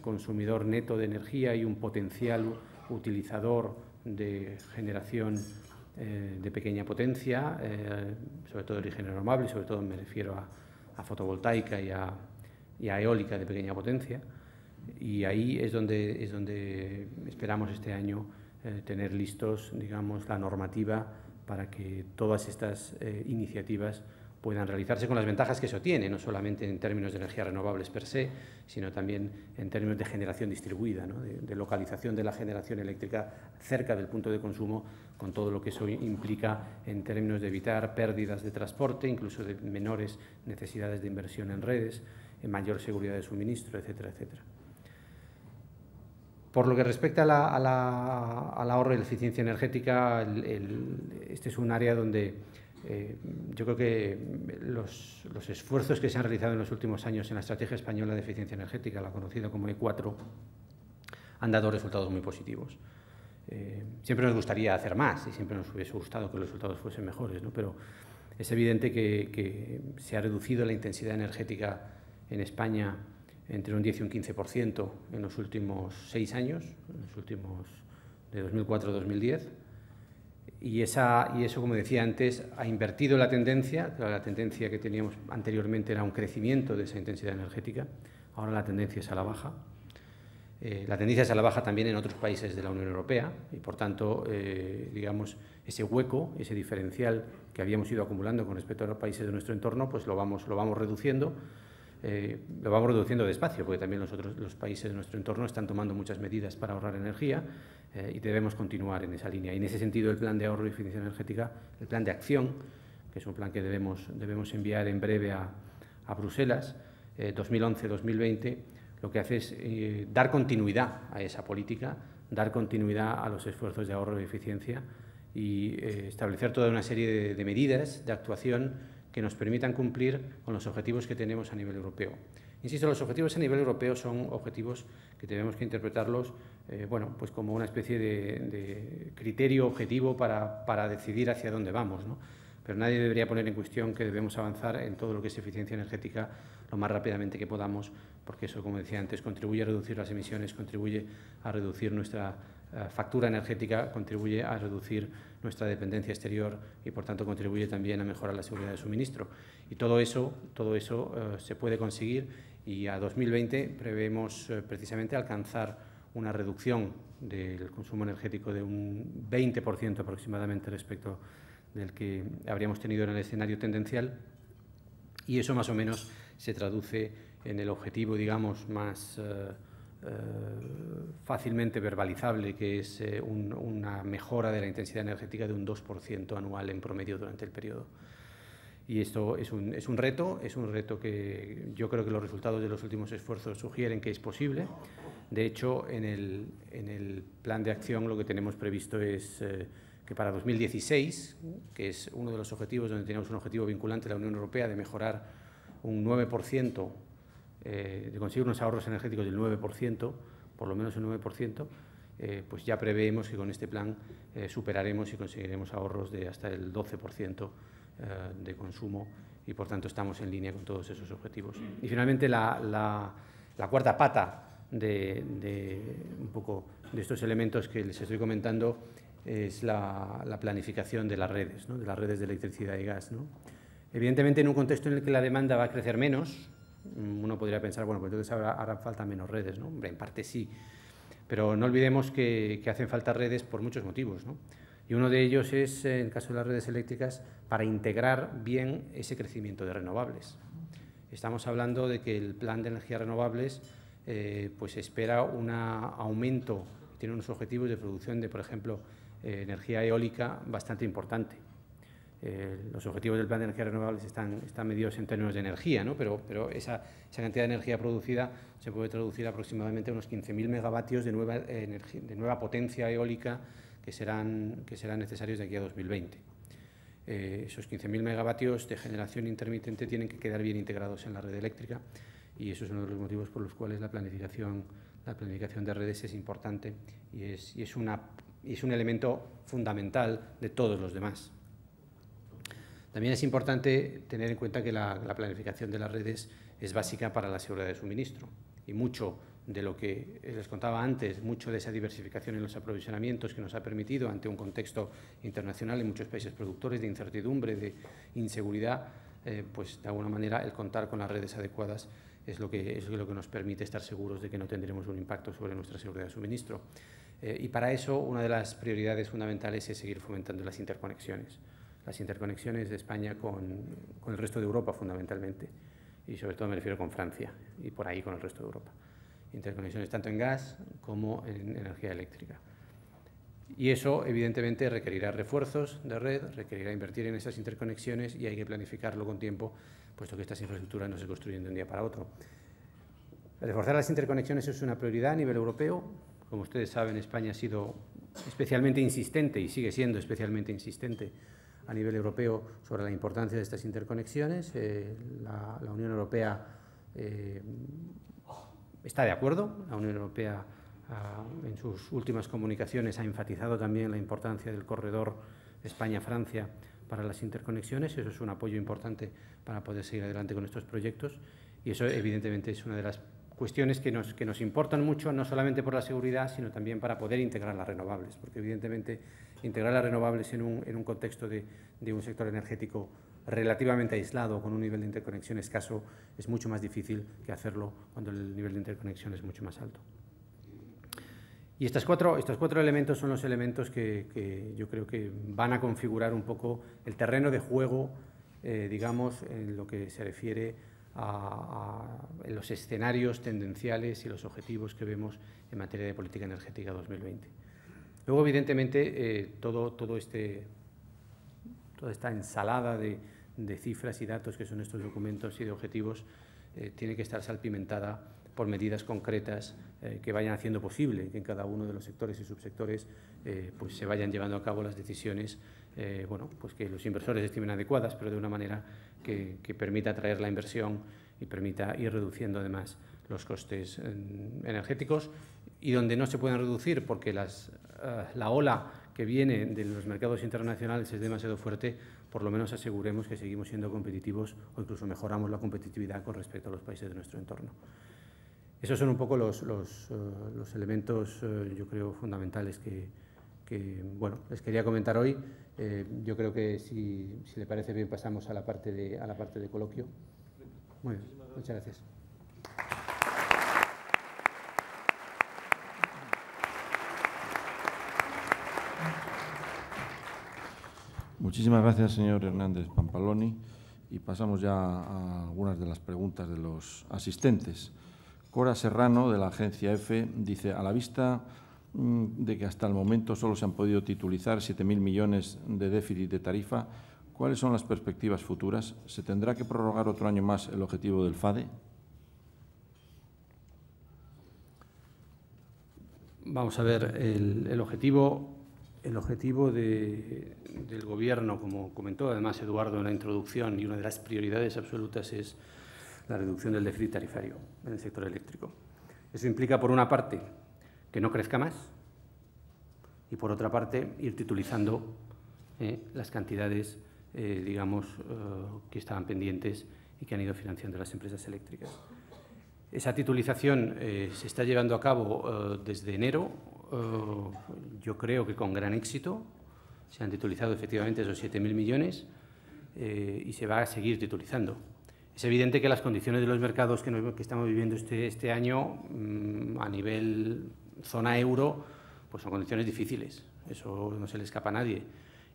consumidor neto de energía y un potencial utilizador de generación de pequeña potencia, sobre todo de origen renovable, sobre todo me refiero a fotovoltaica y a eólica de pequeña potencia. Y ahí es donde esperamos este año tener listos, digamos, la normativa para que todas estas iniciativas puedan realizarse con las ventajas que eso tiene, no solamente en términos de energías renovables per se, sino también en términos de generación distribuida, ¿no? de localización de la generación eléctrica cerca del punto de consumo, con todo lo que eso implica en términos de evitar pérdidas de transporte, incluso de menores necesidades de inversión en redes, en mayor seguridad de suministro, etcétera, etcétera. Por lo que respecta al ahorro y la eficiencia energética, este es un área donde yo creo que los esfuerzos que se han realizado en los últimos años en la Estrategia Española de Eficiencia Energética, la conocida como E4, han dado resultados muy positivos. Siempre nos gustaría hacer más y siempre nos hubiese gustado que los resultados fuesen mejores, ¿no? Pero es evidente que se ha reducido la intensidad energética en España entre un 10 y un 15% en los últimos 6 años, en los últimos de 2004 a 2010. Y eso, como decía antes, ha invertido la tendencia. La tendencia que teníamos anteriormente era un crecimiento de esa intensidad energética. Ahora la tendencia es a la baja. La tendencia es a la baja también en otros países de la Unión Europea y, por tanto, digamos, ese hueco, ese diferencial que habíamos ido acumulando con respecto a los países de nuestro entorno, pues lo vamos reduciendo. Lo vamos reduciendo despacio, porque también los países de nuestro entorno están tomando muchas medidas para ahorrar energía y debemos continuar en esa línea. Y en ese sentido, el plan de ahorro y eficiencia energética, el plan de acción, que es un plan que debemos enviar en breve a Bruselas, 2011-2020, lo que hace es dar continuidad a esa política, dar continuidad a los esfuerzos de ahorro y eficiencia y establecer toda una serie de medidas de actuación que nos permitan cumplir con los objetivos que tenemos a nivel europeo. Insisto, los objetivos a nivel europeo son objetivos que tenemos que interpretarlos bueno, pues como una especie de criterio objetivo para decidir hacia dónde vamos, ¿no? Pero nadie debería poner en cuestión que debemos avanzar en todo lo que es eficiencia energética lo más rápidamente que podamos, porque eso, como decía antes, contribuye a reducir las emisiones, contribuye a reducir nuestra factura energética, contribuye a reducir nuestra dependencia exterior y, por tanto, contribuye también a mejorar la seguridad de suministro. Y todo eso se puede conseguir y a 2020 prevemos precisamente alcanzar una reducción del consumo energético de un 20% aproximadamente respecto del que habríamos tenido en el escenario tendencial, y eso más o menos se traduce en el objetivo, digamos, más fácilmente verbalizable, que es una mejora de la intensidad energética de un 2% anual en promedio durante el periodo. Y esto es un reto que yo creo que los resultados de los últimos esfuerzos sugieren que es posible. De hecho, en el plan de acción lo que tenemos previsto es que para 2016, que es uno de los objetivos donde tenemos un objetivo vinculante de la Unión Europea de mejorar un 9%, de conseguir unos ahorros energéticos del 9%, por lo menos un 9%, pues ya preveemos que con este plan superaremos y conseguiremos ahorros de hasta el 12% de consumo y, por tanto, estamos en línea con todos esos objetivos. Y, finalmente, la cuarta pata de un poco de estos elementos que les estoy comentando es la planificación de las redes, ¿no? De las redes de electricidad y gas, ¿no? Evidentemente, en un contexto en el que la demanda va a crecer menos, uno podría pensar, bueno, pues entonces hará falta menos redes, ¿no? Hombre, en parte sí, pero no olvidemos que hacen falta redes por muchos motivos, ¿no? Y uno de ellos es, en el caso de las redes eléctricas, para integrar bien ese crecimiento de renovables. Estamos hablando de que el plan de energías renovables pues espera un aumento, tiene unos objetivos de producción de, por ejemplo, energía eólica bastante importante. Los objetivos del plan de energías renovables están medidos en términos de energía, ¿no? Pero esa cantidad de energía producida se puede traducir aproximadamente a unos 15.000 megavatios de nueva potencia eólica que serán necesarios de aquí a 2020. Esos 15.000 megavatios de generación intermitente tienen que quedar bien integrados en la red eléctrica, y eso es uno de los motivos por los cuales la planificación de redes es importante y es un elemento fundamental de todos los demás. También es importante tener en cuenta que la planificación de las redes es básica para la seguridad de suministro, y mucho de lo que les contaba antes, mucho de esa diversificación en los aprovisionamientos que nos ha permitido, ante un contexto internacional en muchos países productores de incertidumbre, de inseguridad, pues de alguna manera el contar con las redes adecuadas es lo que nos permite estar seguros de que no tendremos un impacto sobre nuestra seguridad de suministro. Y para eso una de las prioridades fundamentales es seguir fomentando las interconexiones de España con el resto de Europa fundamentalmente, y sobre todo me refiero con Francia y por ahí con el resto de Europa. Interconexiones tanto en gas como en energía eléctrica. Y eso, evidentemente, requerirá refuerzos de red, requerirá invertir en esas interconexiones y hay que planificarlo con tiempo, puesto que estas infraestructuras no se construyen de un día para otro. Reforzar las interconexiones es una prioridad a nivel europeo. Como ustedes saben, España ha sido especialmente insistente y sigue siendo especialmente insistente a nivel europeo sobre la importancia de estas interconexiones. La Unión Europea está de acuerdo. La Unión Europea en sus últimas comunicaciones ha enfatizado también la importancia del corredor España-Francia para las interconexiones. Eso es un apoyo importante para poder seguir adelante con estos proyectos y eso evidentemente es una de las cuestiones que nos importan mucho, no solamente por la seguridad, sino también para poder integrar las renovables, porque evidentemente integrar las renovables en un contexto de un sector energético relativamente aislado, con un nivel de interconexión escaso, es mucho más difícil que hacerlo cuando el nivel de interconexión es mucho más alto. Y estos cuatro elementos son los elementos que yo creo que van a configurar un poco el terreno de juego, digamos, en lo que se refiere a los escenarios tendenciales y los objetivos que vemos en materia de política energética 2020. Luego, evidentemente, toda esta ensalada de cifras y datos que son estos documentos y de objetivos tiene que estar salpimentada por medidas concretas que vayan haciendo posible que en cada uno de los sectores y subsectores pues se vayan llevando a cabo las decisiones pues que los inversores estimen adecuadas, pero de una manera que permita atraer la inversión y permita ir reduciendo además los costes energéticos, y donde no se pueden reducir porque la ola que viene de los mercados internacionales es demasiado fuerte, por lo menos aseguremos que seguimos siendo competitivos o incluso mejoramos la competitividad con respecto a los países de nuestro entorno. Esos son un poco los elementos, yo creo, fundamentales que les quería comentar hoy. Yo creo que si le parece bien pasamos a la parte de coloquio. Muy bien, muchas gracias. Muchísimas gracias, señor Hernández Pampaloni. Y pasamos ya a algunas de las preguntas de los asistentes. Cora Serrano, de la agencia EFE, dice: a la vista de que hasta el momento solo se han podido titulizar 7.000 millones de déficit de tarifa, ¿cuáles son las perspectivas futuras? ¿Se tendrá que prorrogar otro año más el objetivo del FADE? Vamos a ver, el objetivo del Gobierno, como comentó además Eduardo en la introducción, y una de las prioridades absolutas es la reducción del déficit tarifario en el sector eléctrico. Eso implica, por una parte, que no crezca más y, por otra parte, ir titulizando las cantidades, digamos, que estaban pendientes y que han ido financiando las empresas eléctricas. Esa titulización se está llevando a cabo desde enero, yo creo que con gran éxito. Se han titulizado efectivamente esos 7.000 millones y se va a seguir titulizando. Es evidente que las condiciones de los mercados que estamos viviendo este año a nivel zona euro pues son condiciones difíciles, eso no se le escapa a nadie,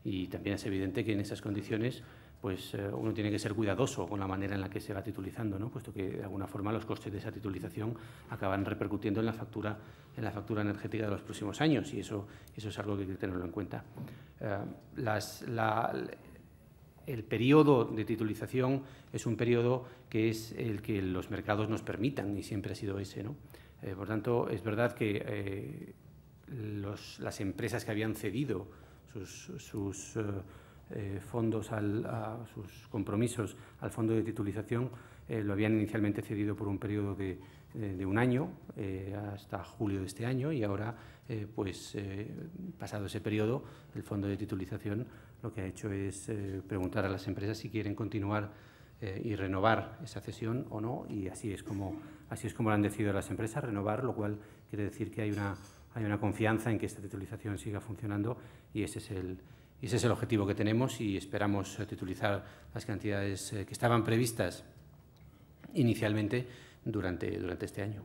y también es evidente que en esas condiciones pues uno tiene que ser cuidadoso con la manera en la que se va titulizando, ¿no? Puesto que de alguna forma los costes de esa titulización acaban repercutiendo en la factura energética de los próximos años, y eso es algo que hay que tenerlo en cuenta. El periodo de titulización es un periodo que es el que los mercados nos permitan, y siempre ha sido ese, ¿no? Por tanto, es verdad que las empresas que habían cedido sus fondos, sus compromisos al fondo de titulización, lo habían inicialmente cedido por un periodo de un año, hasta julio de este año, y ahora, pasado ese periodo, el fondo de titulización lo que ha hecho es preguntar a las empresas si quieren continuar y renovar esa cesión o no, y así es como lo han decidido las empresas, renovar, lo cual quiere decir que hay una confianza en que esta titulización siga funcionando, y ese es el objetivo que tenemos, y esperamos titulizar las cantidades que estaban previstas inicialmente durante este año.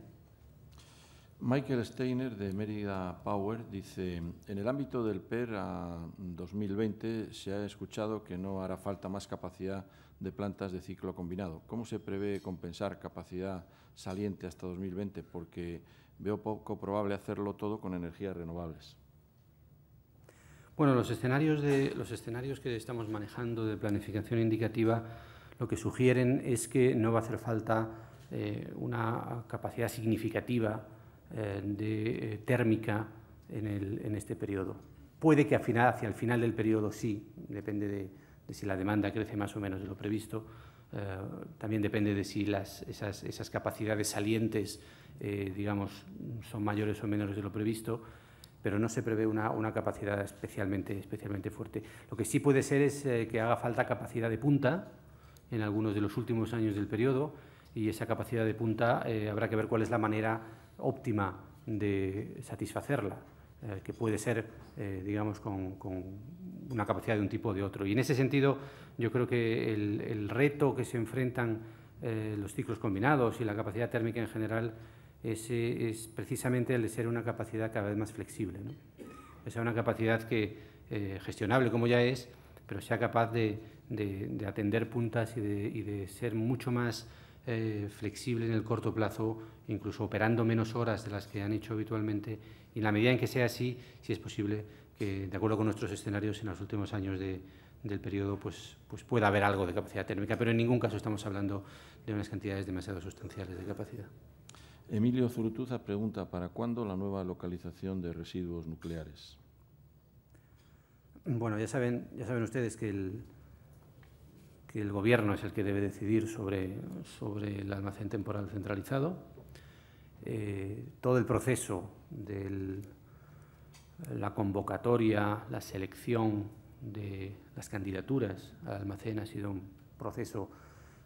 Michael Steiner, de Mérida Power, dice: en el ámbito del PER a 2020 se ha escuchado que no hará falta más capacidad de plantas de ciclo combinado. ¿Cómo se prevé compensar capacidad saliente hasta 2020? Porque veo poco probable hacerlo todo con energías renovables. Bueno, los escenarios que estamos manejando de planificación indicativa lo que sugieren es que no va a hacer falta una capacidad significativa de térmica en este periodo. Puede que hacia el final del periodo sí, depende de si la demanda crece más o menos de lo previsto. También depende de si esas capacidades salientes, digamos, son mayores o menores de lo previsto, pero no se prevé una capacidad especialmente fuerte. Lo que sí puede ser es que haga falta capacidad de punta en algunos de los últimos años del periodo, y esa capacidad de punta habrá que ver cuál es la manera óptima de satisfacerla, que puede ser, digamos, con una capacidad de un tipo o de otro. Y en ese sentido, yo creo que el reto que se enfrentan los ciclos combinados y la capacidad térmica en general es precisamente el de ser una capacidad cada vez más flexible, ¿no? Que sea una capacidad que, gestionable como ya es, pero sea capaz de atender puntas y de ser mucho más flexible en el corto plazo, incluso operando menos horas de las que han hecho habitualmente, y en la medida en que sea así, si es posible que, de acuerdo con nuestros escenarios en los últimos años del periodo, pues pueda haber algo de capacidad térmica, pero en ningún caso estamos hablando de unas cantidades demasiado sustanciales de capacidad. Emilio Zurutuza pregunta: ¿para cuándo la nueva localización de residuos nucleares? Bueno, ya saben ustedes que el Gobierno es el que debe decidir sobre el almacén temporal centralizado. Todo el proceso de la convocatoria, la selección de las candidaturas al almacén ha sido un proceso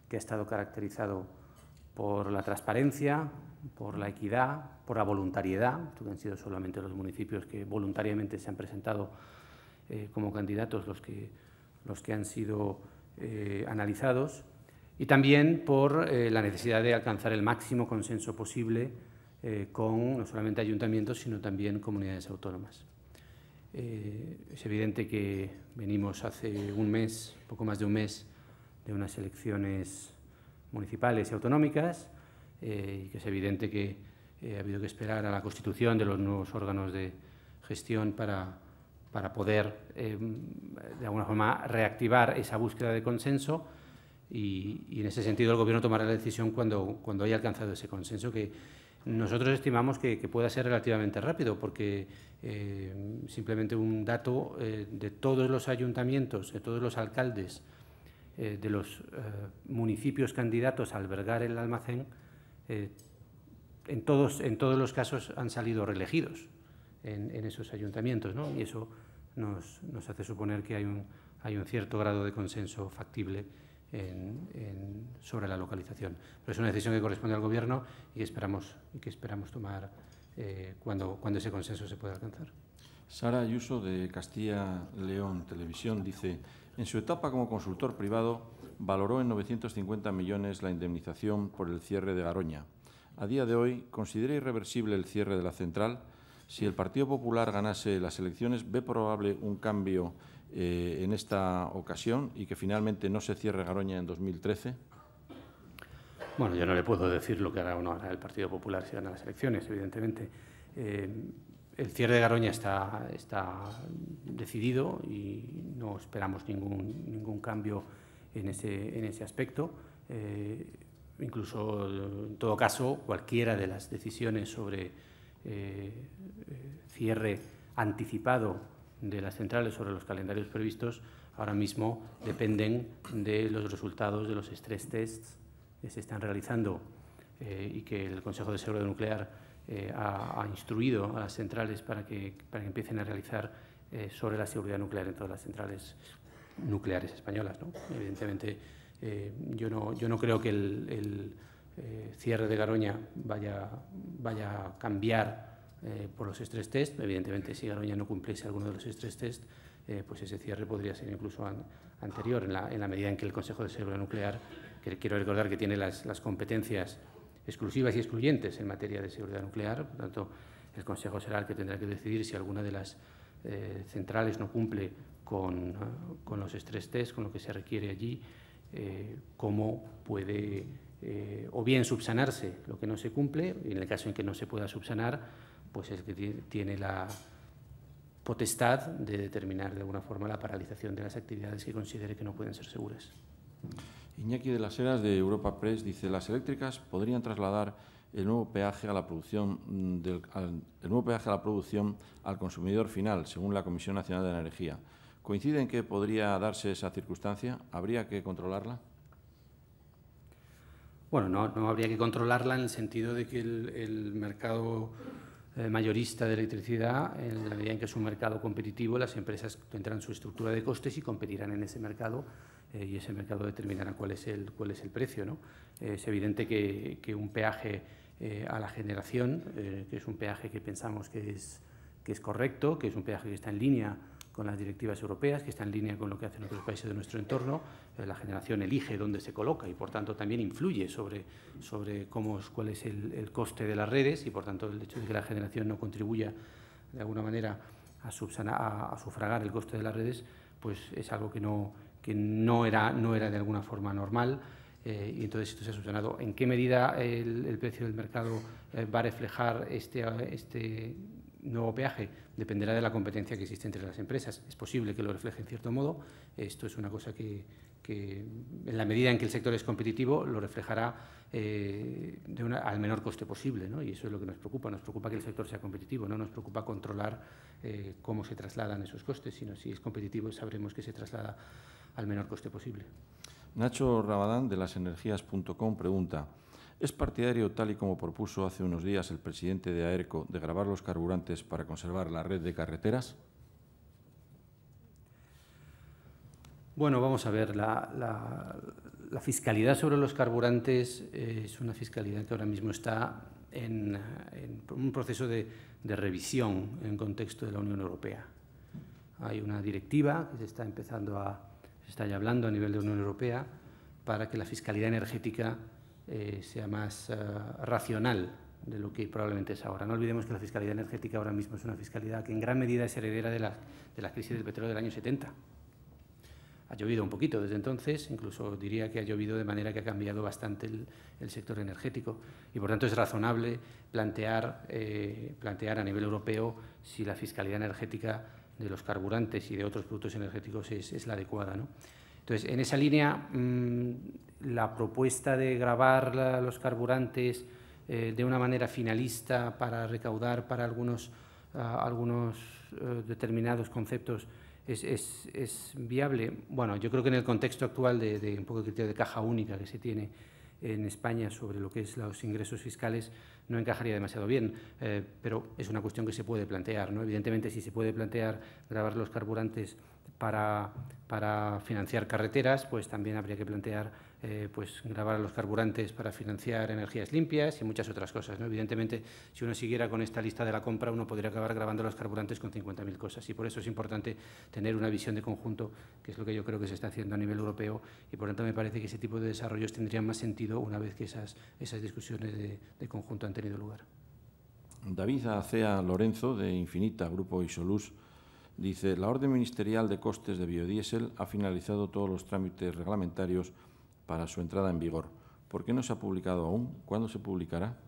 que ha estado caracterizado por la transparencia, por la equidad, por la voluntariedad. Han sido solamente los municipios que voluntariamente se han presentado como candidatos los que han sido analizados, y también por la necesidad de alcanzar el máximo consenso posible con no solamente ayuntamientos, sino también comunidades autónomas. Es evidente que venimos hace un mes, poco más de un mes, de unas elecciones municipales y autonómicas, y que es evidente que ha habido que esperar a la constitución de los nuevos órganos de gestión para poder, de alguna forma, reactivar esa búsqueda de consenso, y en ese sentido el Gobierno tomará la decisión cuando haya alcanzado ese consenso, que nosotros estimamos que pueda ser relativamente rápido, porque simplemente un dato de todos los ayuntamientos, de todos los alcaldes, de los municipios candidatos a albergar el almacén, en todos los casos han salido reelegidos en esos ayuntamientos, ¿no? Y eso nos hace suponer que hay un cierto grado de consenso factible sobre la localización. Pero es una decisión que corresponde al Gobierno y que esperamos tomar cuando ese consenso se pueda alcanzar. Sara Ayuso, de Castilla León Televisión, dice: en su etapa como consultor privado valoró en 950 millones la indemnización por el cierre de Garoña. A día de hoy, ¿considera irreversible el cierre de la central? Si el Partido Popular ganase las elecciones, ¿ve probable un cambio en esta ocasión y que finalmente no se cierre Garoña en 2013? Bueno, yo no le puedo decir lo que hará o no hará el Partido Popular si gana las elecciones, evidentemente. El cierre de Garoña está decidido y no esperamos ningún cambio en ese aspecto. Incluso, en todo caso, cualquiera de las decisiones sobre cierre anticipado de las centrales sobre los calendarios previstos ahora mismo dependen de los resultados de los stress tests que se están realizando y que el Consejo de Seguridad Nuclear ha instruido a las centrales para que empiecen a realizar sobre la seguridad nuclear en todas las centrales nucleares españolas, ¿no? Evidentemente, yo no creo que el cierre de Garoña vaya a cambiar por los stress test. Evidentemente, si Garoña no cumpliese alguno de los stress test, pues ese cierre podría ser incluso anterior, en la medida en que el Consejo de Seguridad Nuclear, que quiero recordar que tiene las competencias exclusivas y excluyentes en materia de seguridad nuclear. Por tanto, el Consejo será el que tendrá que decidir si alguna de las centrales no cumple con los stress test, con lo que se requiere allí, cómo puede o bien subsanarse lo que no se cumple, y en el caso en que no se pueda subsanar, pues es que tiene la potestad de determinar de alguna forma la paralización de las actividades que considere que no pueden ser seguras. Iñaki de las Heras, de Europa Press, dice: las eléctricas podrían trasladar el nuevo peaje a la producción al consumidor final, según la Comisión Nacional de Energía. ¿Coincide en que podría darse esa circunstancia? ¿Habría que controlarla? Bueno, no habría que controlarla en el sentido de que el mercado mayorista de electricidad, en la medida en que es un mercado competitivo, las empresas tendrán su estructura de costes y competirán en ese mercado, y ese mercado determinará cuál es el precio, ¿no? Es evidente que un peaje a la generación, que es un peaje que pensamos que es correcto, que es un peaje que está en línea con las directivas europeas, que está en línea con lo que hacen otros países de nuestro entorno. La generación elige dónde se coloca y, por tanto, también influye sobre cuál es el coste de las redes, y, por tanto, el hecho de que la generación no contribuya de alguna manera a sufragar el coste de las redes, pues es algo que no era de alguna forma normal, y entonces esto se ha subsanado. ¿En qué medida el precio del mercado va a reflejar este nuevo peaje? Dependerá de la competencia que existe entre las empresas. Es posible que lo refleje en cierto modo. Esto es una cosa que en la medida en que el sector es competitivo, lo reflejará al menor coste posible, ¿no? Y eso es lo que nos preocupa. Nos preocupa que el sector sea competitivo, no nos preocupa controlar cómo se trasladan esos costes, sino si es competitivo sabremos que se traslada al menor coste posible. Nacho Rabadán, de lasenergías.com, pregunta: ¿es partidario, tal y como propuso hace unos días el presidente de AERCO, de gravar los carburantes para conservar la red de carreteras? Bueno, vamos a ver, la fiscalidad sobre los carburantes es una fiscalidad que ahora mismo está en un proceso de revisión en contexto de la Unión Europea. Hay una directiva que se está ya hablando a nivel de la Unión Europea para que la fiscalidad energética sea más racional de lo que probablemente es ahora. No olvidemos que la fiscalidad energética ahora mismo es una fiscalidad que en gran medida es heredera de la crisis del petróleo del año 70. Ha llovido un poquito desde entonces, incluso diría que ha llovido de manera que ha cambiado bastante el sector energético, y por tanto es razonable plantear a nivel europeo si la fiscalidad energética de los carburantes y de otros productos energéticos es la adecuada, ¿no? Entonces, en esa línea, la propuesta de gravar los carburantes de una manera finalista para recaudar para algunos determinados conceptos es viable. Bueno, yo creo que en el contexto actual de un poco el criterio de caja única que se tiene en España sobre lo que es los ingresos fiscales no encajaría demasiado bien, pero es una cuestión que se puede plantear, ¿no? Evidentemente, si se puede plantear gravar los carburantes para financiar carreteras, pues también habría que plantear pues gravar los carburantes para financiar energías limpias y muchas otras cosas, ¿no? Evidentemente, si uno siguiera con esta lista de la compra, uno podría acabar grabando los carburantes con 50.000 cosas, y por eso es importante tener una visión de conjunto, que es lo que yo creo que se está haciendo a nivel europeo, y por tanto me parece que ese tipo de desarrollos tendrían más sentido una vez que esas discusiones de conjunto han tenido lugar. David Acea Lorenzo, de Infinita, Grupo Isolus, dice: la orden ministerial de costes de biodiesel ha finalizado todos los trámites reglamentarios para su entrada en vigor. ¿Por qué no se ha publicado aún? ¿Cuándo se publicará?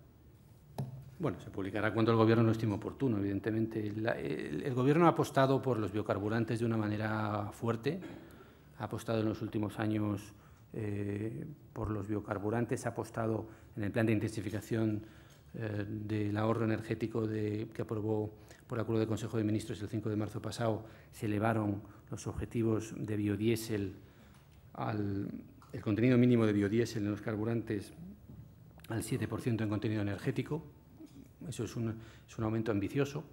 Bueno, se publicará cuando el Gobierno lo estime oportuno, evidentemente. El Gobierno ha apostado por los biocarburantes de una manera fuerte, ha apostado en los últimos años por los biocarburantes, ha apostado en el plan de intensificación del ahorro energético que aprobó por acuerdo del Consejo de Ministros el 5 de marzo pasado. Se elevaron los objetivos de biodiesel, el contenido mínimo de biodiesel en los carburantes al 7% en contenido energético. Eso es un aumento ambicioso.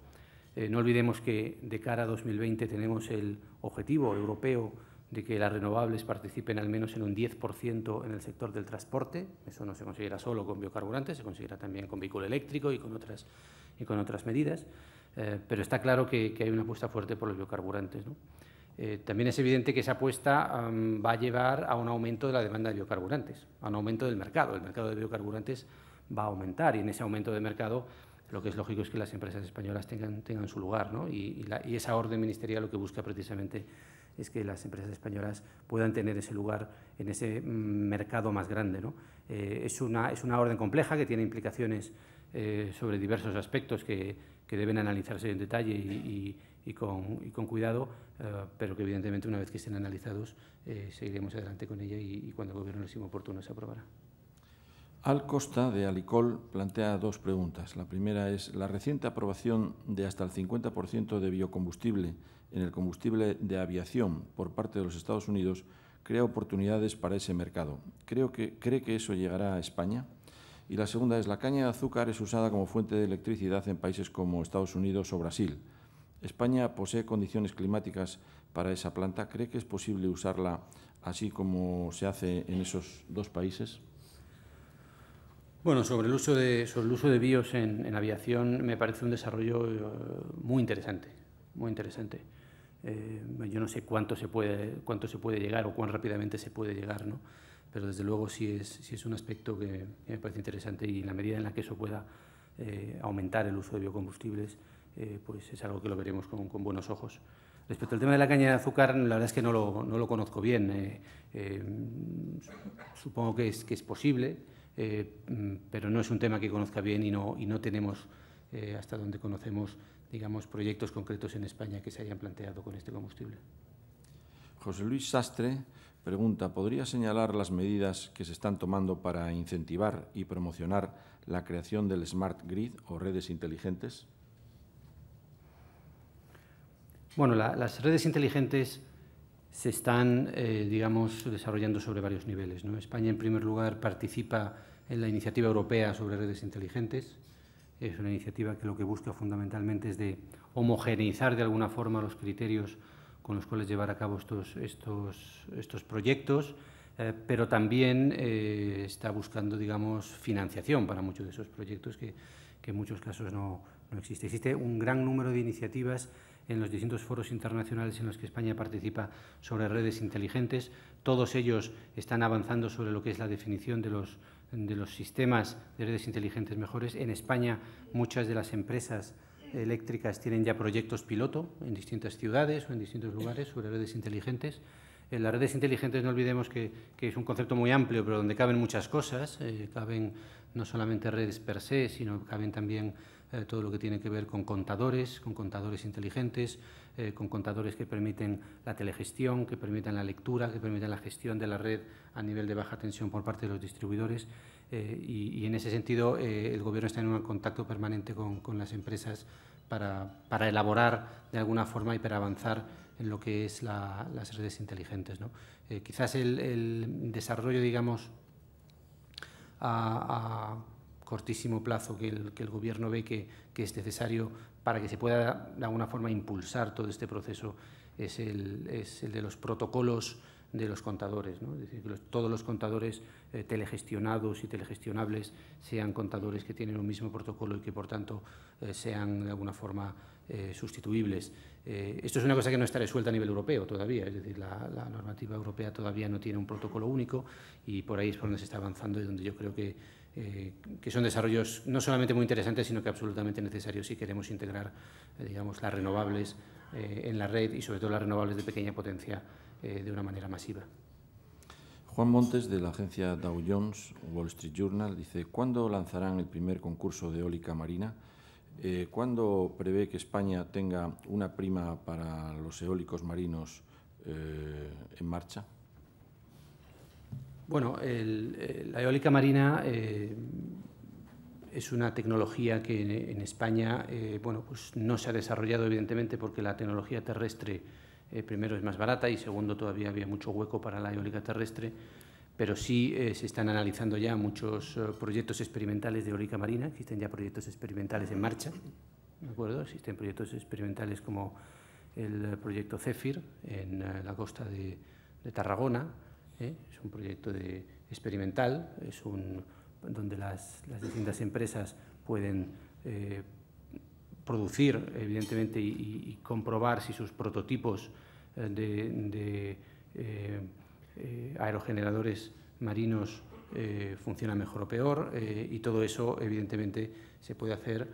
No olvidemos que de cara a 2020 tenemos el objetivo europeo de que las renovables participen al menos en un 10% en el sector del transporte. Eso no se conseguirá solo con biocarburantes, se conseguirá también con vehículo eléctrico y con otras medidas. Pero está claro que hay una apuesta fuerte por los biocarburantes, ¿no? También es evidente que esa apuesta va a llevar a un aumento de la demanda de biocarburantes, a un aumento del mercado. El mercado de biocarburantes va a aumentar, y en ese aumento de mercado lo que es lógico es que las empresas españolas tengan su lugar, ¿no? Y esa orden ministerial lo que busca precisamente es que las empresas españolas puedan tener ese lugar en ese mercado más grande, ¿no? Es una orden compleja que tiene implicaciones sobre diversos aspectos que deben analizarse en detalle y con cuidado, pero que evidentemente una vez que estén analizados seguiremos adelante con ella y cuando el Gobierno lo estime oportuno se aprobará. Al Costa, de Alicol, plantea dos preguntas. La primera es, la reciente aprobación de hasta el 50% de biocombustible en el combustible de aviación por parte de los Estados Unidos crea oportunidades para ese mercado. ¿Cree que eso llegará a España? Y la segunda es, la caña de azúcar es usada como fuente de electricidad en países como Estados Unidos o Brasil. ¿España posee condiciones climáticas para esa planta? ¿Cree que es posible usarla así como se hace en esos dos países? Bueno, sobre el uso de bios en aviación me parece un desarrollo muy interesante, muy interesante. Yo no sé cuánto se puede llegar o cuán rápidamente se puede llegar, ¿no? Pero desde luego sí es un aspecto que me parece interesante, y en la medida en la que eso pueda aumentar el uso de biocombustibles, pues es algo que lo veremos con buenos ojos. Respecto al tema de la caña de azúcar, la verdad es que no lo conozco bien. Supongo que es posible, pero no es un tema que conozca bien y no tenemos, hasta donde conocemos, digamos, proyectos concretos en España que se hayan planteado con este combustible. José Luis Sastre pregunta, ¿podría señalar las medidas que se están tomando para incentivar y promocionar la creación del Smart Grid o redes inteligentes? Bueno, las redes inteligentes se están, digamos, desarrollando sobre varios niveles, ¿no? España, en primer lugar, participa en la iniciativa europea sobre redes inteligentes. Es una iniciativa que lo que busca fundamentalmente es de homogeneizar de alguna forma los criterios con los cuales llevar a cabo estos proyectos, pero también está buscando, digamos, financiación para muchos de esos proyectos que en muchos casos no existe. Existe un gran número de iniciativas en los distintos foros internacionales en los que España participa sobre redes inteligentes. Todos ellos están avanzando sobre lo que es la definición de los sistemas de redes inteligentes mejores. En España, muchas de las empresas eléctricas tienen ya proyectos piloto en distintas ciudades o en distintos lugares sobre redes inteligentes. Las redes inteligentes, no olvidemos que es un concepto muy amplio, pero donde caben muchas cosas. Caben no solamente redes per se, sino caben también todo lo que tiene que ver con contadores inteligentes, con contadores que permiten la telegestión, que permiten la lectura, que permiten la gestión de la red a nivel de baja tensión por parte de los distribuidores. Y en ese sentido, el Gobierno está en un contacto permanente con las empresas para elaborar de alguna forma y para avanzar en lo que es las redes inteligentes, ¿no? Quizás el desarrollo, digamos, a cortísimo plazo que el Gobierno ve que es necesario para que se pueda de alguna forma impulsar todo este proceso es el de los protocolos de los contadores, ¿no? Es decir, que todos los contadores telegestionados y telegestionables sean contadores que tienen un mismo protocolo y que, por tanto, sean de alguna forma sustituibles. Esto es una cosa que no está resuelta a nivel europeo todavía, es decir, la normativa europea todavía no tiene un protocolo único, y por ahí es por donde se está avanzando y donde yo creo que son desarrollos no solamente muy interesantes, sino que absolutamente necesarios si queremos integrar, digamos, las renovables en la red, y sobre todo las renovables de pequeña potencia de una manera masiva. Juan Montes, de la agencia Dow Jones Wall Street Journal, dice, ¿cuándo lanzarán el primer concurso de eólica marina? ¿Cuándo prevé que España tenga una prima para los eólicos marinos en marcha? Bueno, la eólica marina es una tecnología que en España bueno, pues no se ha desarrollado, evidentemente, porque la tecnología terrestre primero es más barata y segundo todavía había mucho hueco para la eólica terrestre, pero sí se están analizando ya muchos proyectos experimentales de eólica marina. Existen ya proyectos experimentales en marcha, ¿de acuerdo? Existen proyectos experimentales como el proyecto Zephyr en la costa de Tarragona. Es un proyecto experimental, donde las distintas empresas pueden producir, evidentemente, y comprobar si sus prototipos de aerogeneradores marinos funciona mejor o peor, y todo eso evidentemente se puede hacer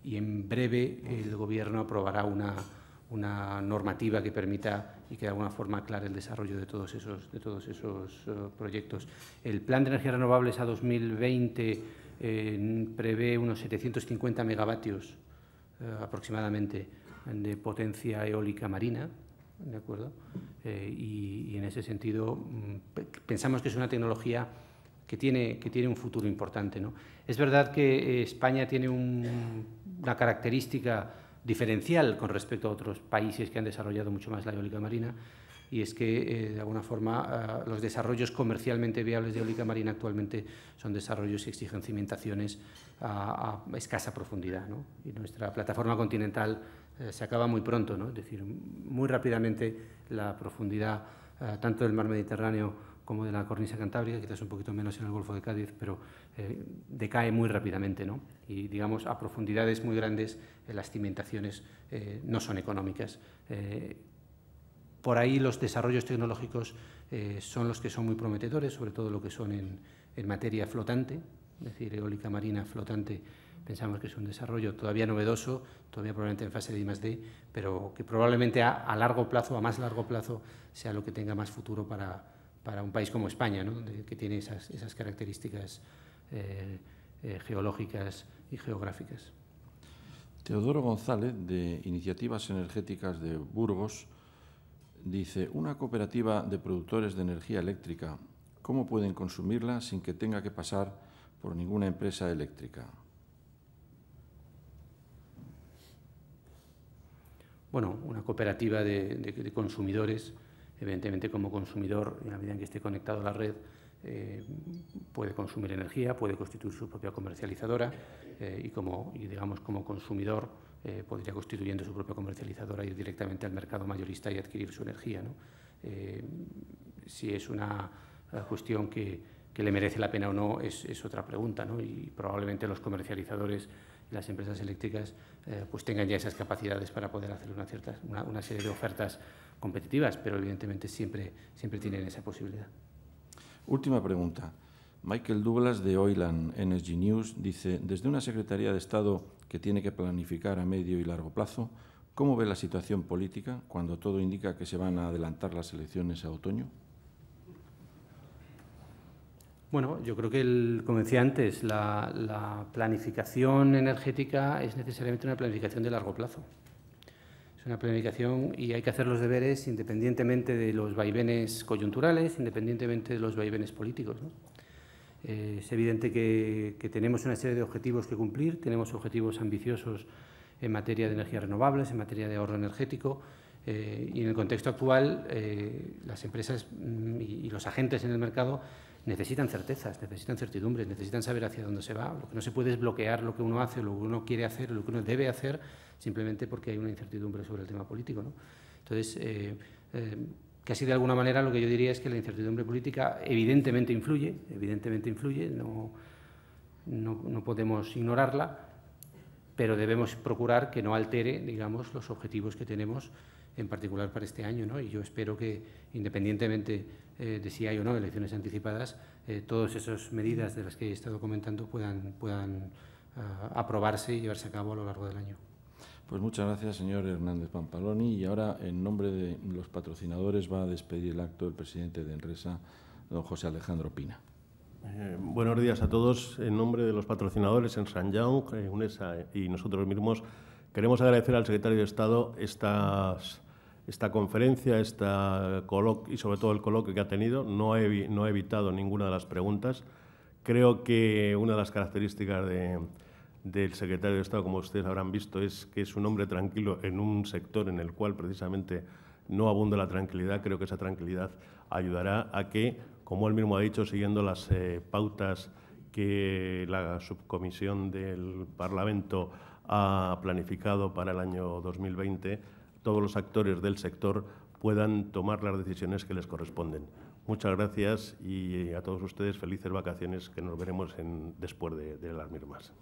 y en breve el Gobierno aprobará una normativa que permita y que de alguna forma aclare el desarrollo de todos esos proyectos. El Plan de Energías Renovables a 2020 prevé unos 750 megavatios aproximadamente de potencia eólica marina, ¿de acuerdo? Y en ese sentido pensamos que es una tecnología que tiene un futuro importante, ¿no? Es verdad que España tiene una característica diferencial con respecto a otros países que han desarrollado mucho más la eólica marina, y es que, de alguna forma, los desarrollos comercialmente viables de eólica marina actualmente son desarrollos que exigen cimentaciones a escasa profundidad, ¿no? Y nuestra plataforma continental se acaba muy pronto, ¿no? Es decir, muy rápidamente la profundidad tanto del mar Mediterráneo como de la cornisa cantábrica, quizás un poquito menos en el Golfo de Cádiz, pero decae muy rápidamente, ¿no? Y, digamos, a profundidades muy grandes las cimentaciones no son económicas. Por ahí los desarrollos tecnológicos son los que son muy prometedores, sobre todo lo que son en materia flotante, es decir, eólica marina flotante. Pensamos que es un desarrollo todavía novedoso, todavía probablemente en fase de I+D, pero que probablemente a largo plazo, a más largo plazo, sea lo que tenga más futuro para un país como España, ¿no? Que tiene esas características geológicas y geográficas. Teodoro González, de Iniciativas Energéticas de Burgos, dice: una cooperativa de productores de energía eléctrica, ¿cómo pueden consumirla sin que tenga que pasar por ninguna empresa eléctrica? Bueno, una cooperativa de consumidores, evidentemente como consumidor, en la medida en que esté conectado a la red, puede consumir energía, puede constituir su propia comercializadora y digamos, como consumidor podría, constituyendo su propia comercializadora, ir directamente al mercado mayorista y adquirir su energía, ¿no? Si es una cuestión que le merece la pena o no es otra pregunta, ¿no? Y probablemente los comercializadores y las empresas eléctricas pues tengan ya esas capacidades para poder hacer una serie de ofertas competitivas, pero evidentemente siempre tienen esa posibilidad. Última pregunta. Michael Douglas, de Oil and Energy News, dice: desde una Secretaría de Estado que tiene que planificar a medio y largo plazo, ¿cómo ve la situación política cuando todo indica que se van a adelantar las elecciones a otoño? Bueno, yo creo que, como decía antes, la planificación energética es necesariamente una planificación de largo plazo. Es una planificación y hay que hacer los deberes independientemente de los vaivenes coyunturales, independientemente de los vaivenes políticos, ¿no? Es evidente que tenemos una serie de objetivos que cumplir, tenemos objetivos ambiciosos en materia de energías renovables, en materia de ahorro energético, y en el contexto actual las empresas y los agentes en el mercado necesitan certezas, necesitan certidumbres, necesitan saber hacia dónde se va. Lo que no se puede es bloquear lo que uno hace, lo que uno quiere hacer, lo que uno debe hacer, simplemente porque hay una incertidumbre sobre el tema político, ¿no? Entonces, casi de alguna manera lo que yo diría es que la incertidumbre política evidentemente influye, no podemos ignorarla, pero debemos procurar que no altere, digamos, los objetivos que tenemos, en particular para este año, ¿no? Y yo espero que, independientemente de si hay o no elecciones anticipadas, todas esas medidas de las que he estado comentando puedan aprobarse y llevarse a cabo a lo largo del año. Pues muchas gracias, señor Hernández Pampaloni. Y ahora, en nombre de los patrocinadores, va a despedir el acto el presidente de Enresa, don José Alejandro Pina. Buenos días a todos. En nombre de los patrocinadores en San Young, UNESA y nosotros mismos, queremos agradecer al secretario de Estado esta conferencia, y sobre todo el coloquio que ha tenido. No ha evitado ninguna de las preguntas. Creo que una de las características del secretario de Estado, como ustedes habrán visto, es que es un hombre tranquilo en un sector en el cual precisamente no abunda la tranquilidad. Creo que esa tranquilidad ayudará a que, como él mismo ha dicho, siguiendo las pautas que la subcomisión del Parlamento ha planificado para el año 2020, todos los actores del sector puedan tomar las decisiones que les corresponden. Muchas gracias y a todos ustedes felices vacaciones, que nos veremos después de las mismas.